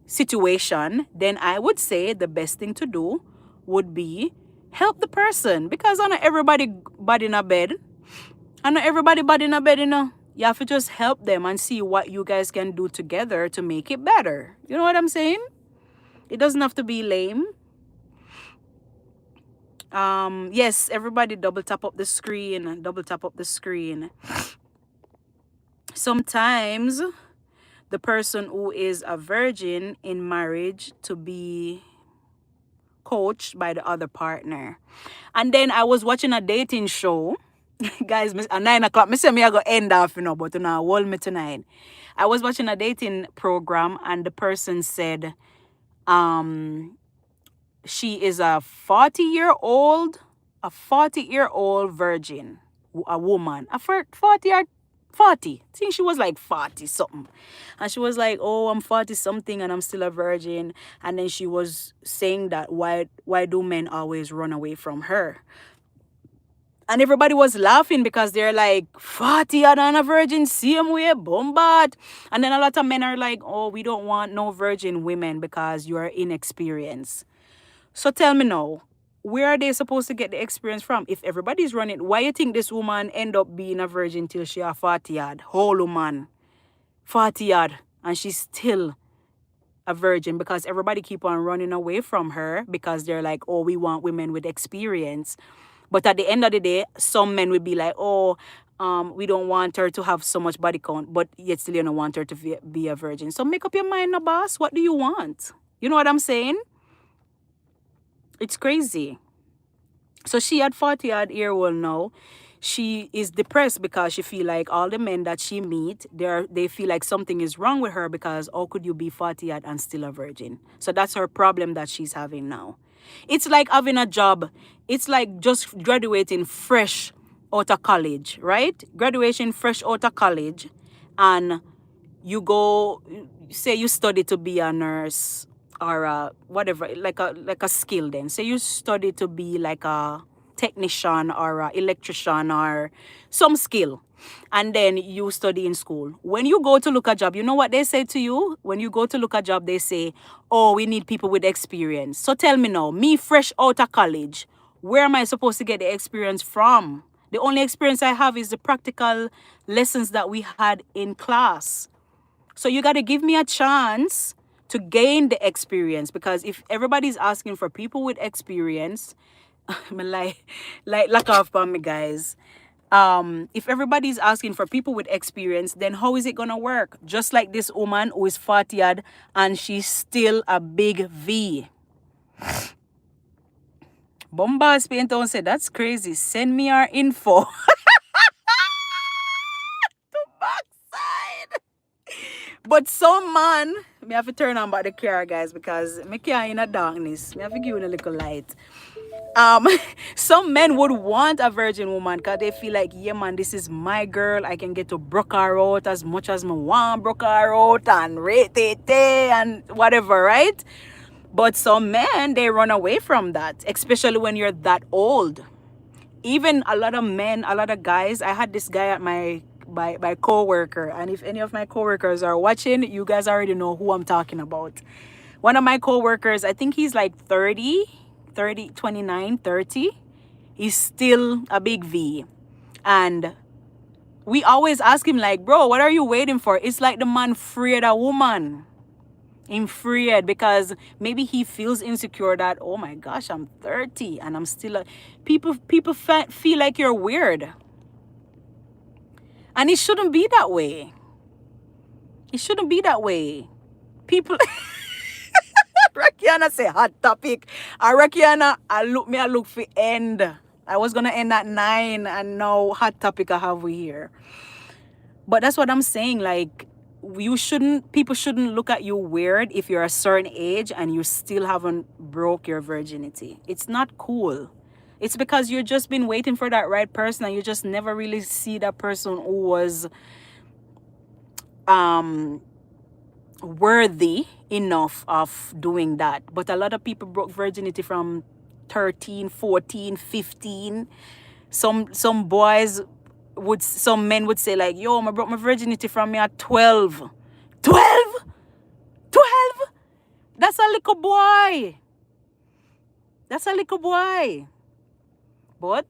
situation, then I would say the best thing to do would be help the person, because I know everybody body in a bed. You know. You have to just help them and see what you guys can do together to make it better. You know what I'm saying? It doesn't have to be lame. Yes, everybody double tap up the screen. Sometimes the person who is a virgin in marriage to be coached by the other partner. And then I was watching a dating show. Guys, at 9 o'clock, I say I go end off, you know, but you know, hold me tonight. I was watching a dating program, and the person said, she is a 40-year-old virgin, a woman, a 40 or 40. I think she was like 40 something. And she was like, oh, I'm 40 something and I'm still a virgin. And then she was saying that why do men always run away from her? And everybody was laughing because they're like, 40 and a virgin, same way, bombard. And then a lot of men are like, oh, we don't want no virgin women because you are inexperienced. So tell me now, where are they supposed to get the experience from? If everybody's running, why you think this woman end up being a virgin till she a 40 yard? Whole woman, 40 yard, and she's still a virgin because everybody keep on running away from her because they're like, oh, we want women with experience. But at the end of the day, some men would be like, oh, we don't want her to have so much body count, but yet still you don't want her to be a virgin. So make up your mind, no boss. What do you want? You know what I'm saying? It's crazy. So she had 40-odd year old now. She is depressed because she feel like all the men that she meet, they feel like something is wrong with her because how could you be 40-odd and still a virgin? So that's her problem that she's having now. It's like having a job. It's like just graduating fresh out of college, right? Graduation fresh out of college, and you go, say you study to be a nurse or whatever, like a skill then. Say you study to be like a technician or an electrician or some skill. and then you study in school. When you go to look a job, you know what they say to you? When you go to look a job, they say, oh, we need people with experience. So tell me now, me fresh out of college, where am I supposed to get the experience from? The only experience I have is the practical lessons that we had in class. So you got to give me a chance to gain the experience, because if everybody's asking for people with experience, me like lock off on me, guys. If everybody's asking for people with experience, then how is it gonna work? Just like this woman who is 40 odd and she's still a big V. Bombas Painton said, that's crazy. Send me our info. To backside. But some man, me have to turn on back the car, guys, because me can't in a darkness. Me have to give you a little light. Some men would want a virgin woman because they feel like, yeah, man, this is my girl. I can get to broke her out as much as me want, broke her out and rate it and whatever, right? But some men, they run away from that, especially when you're that old. Even a lot of men, a lot of guys. I had this guy at my co-worker, and if any of my co-workers are watching, you guys already know who I'm talking about. One of my co-workers, I think he's like 29, 30. He's still a big V. And we always ask him like, bro, what are you waiting for? It's like the man freed a woman. Him freed because maybe he feels insecure that, oh my gosh, I'm 30 and I'm still a... People feel like you're weird. And it shouldn't be that way. It shouldn't be that way. People... Rakiana say hot topic. Rakiana, I look for end. I was gonna end at 9 and now hot topic I have we here. But that's what I'm saying. Like, people shouldn't look at you weird if you're a certain age and you still haven't broke your virginity. It's not cool. It's because you've just been waiting for that right person and you just never really see that person who was worthy enough of doing that. But a lot of people broke virginity from 13, 14, 15. Some men would say like, yo, I broke my virginity from me at 12. 12? 12? That's a little boy. That's a little boy. But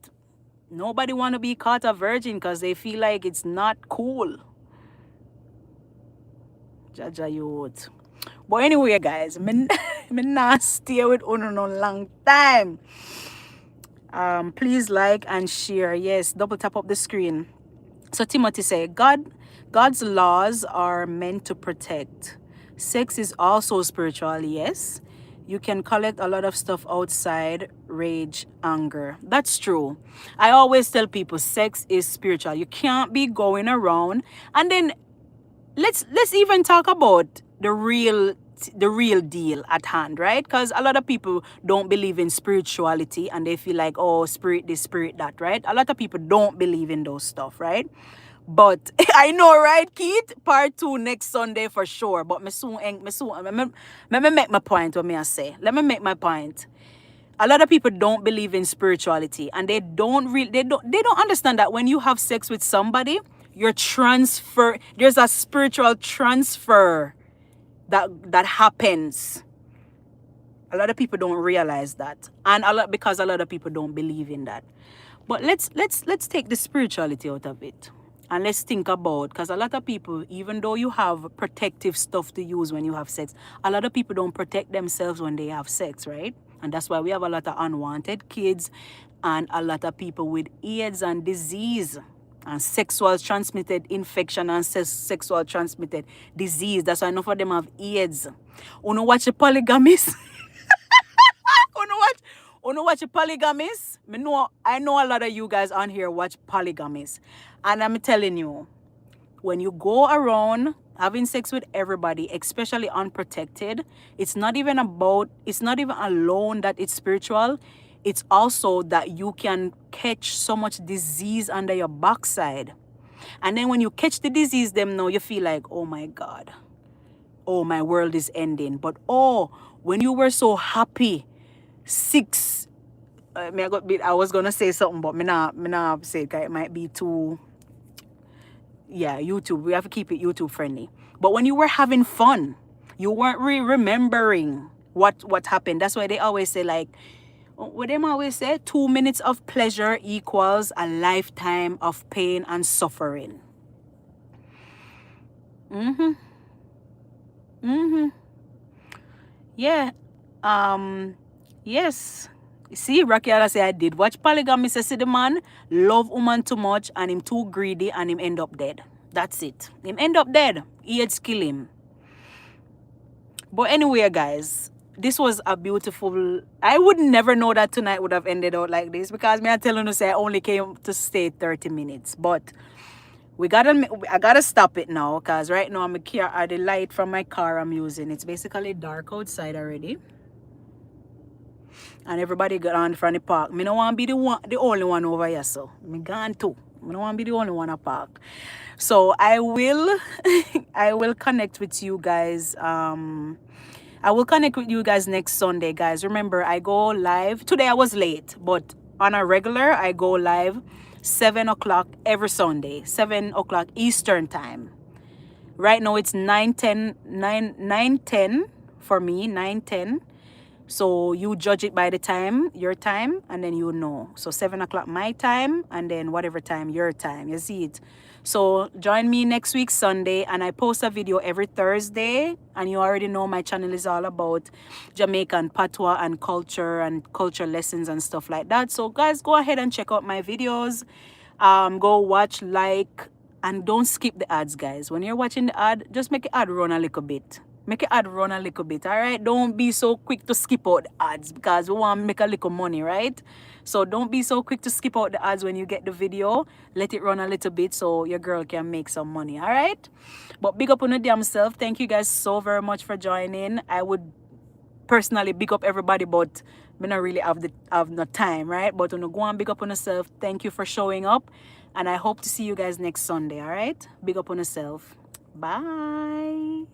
nobody want to be caught a virgin because they feel like it's not cool. Jaja youth. But anyway, guys, me not stay with Uno no long time. Please like and share. Yes, double tap up the screen. So Timothy said, God's laws are meant to protect. Sex is also spiritual, yes. You can collect a lot of stuff outside, rage, anger. That's true. I always tell people sex is spiritual. You can't be going around. And then let's even talk about the real deal at hand, right? Because a lot of people don't believe in spirituality and they feel like, oh, spirit this, spirit that, right? A lot of people don't believe in those stuff, right? But I know, right, Keith? Part 2 next Sunday for sure. But let me make my point. What me I say? Let me make my point. A lot of people don't believe in spirituality, and they don't understand that when you have sex with somebody, there's a spiritual transfer that happens. A lot of people don't realize that, and because a lot of people don't believe in that. But let's take the spirituality out of it. And let's think about, because a lot of people, even though you have protective stuff to use when you have sex, a lot of people don't protect themselves when they have sex, right? And that's why we have a lot of unwanted kids and a lot of people with AIDS and disease and sexual transmitted infection and sexual transmitted disease. That's why enough of them have AIDS. You know watch the polygamist? Watch polygamist? I know a lot of you guys on here watch polygamist. And I'm telling you, when you go around having sex with everybody, especially unprotected, it's not even alone that it's spiritual. It's also that you can catch so much disease under your backside. And then when you catch the disease, you feel like, oh my God, oh, my world is ending. But when you were so happy, I was gonna say something, but me not say it, 'cause it might be too yeah, YouTube. We have to keep it YouTube friendly. But when you were having fun, you weren't really remembering what happened. That's why they always say, like, what them always say, 2 minutes of pleasure equals a lifetime of pain and suffering. Mm-hmm. Mm-hmm. Yeah. Yes. See, Rakiala say I did watch Polygamy. Say the man love woman too much and him too greedy and him end up dead. That's it. Him end up dead. AIDS kill him. But anyway, guys, this was a beautiful. I would never know that tonight would have ended out like this, because me I telling you say I only came to stay 30 minutes. But I gotta stop it now, because right now I'm here at the light from my car I'm using. It's basically dark outside already. And everybody got on from the park. Me don't want to be the only one over here, so me gone too. I don't want to be the only one at park. So I will I will connect with you guys. I will connect with you guys next Sunday, guys. Remember, I go live. Today I was late, but on a regular, I go live 7 o'clock every Sunday, 7 o'clock Eastern time. Right now it's 9:10 for me, 9:10. So you judge it by the time, your time, and then you know. So 7 o'clock my time, and then whatever time your time. You see it. So join me next week Sunday, and I post a video every Thursday. And you already know my channel is all about Jamaican patois and culture lessons and stuff like that. So guys, go ahead and check out my videos. Go watch, like, and don't skip the ads, guys. When you're watching the ad, just make the ad run a little bit. Make your ad run a little bit, all right? Don't be so quick to skip out the ads, because we want to make a little money, right? So don't be so quick to skip out the ads when you get the video. Let it run a little bit so your girl can make some money, all right? But big up on your damn self. Thank you guys so very much for joining. I would personally big up everybody, but I don't really have no time, right? But when you go and big up on yourself, thank you for showing up. And I hope to see you guys next Sunday, all right? Big up on yourself. Bye.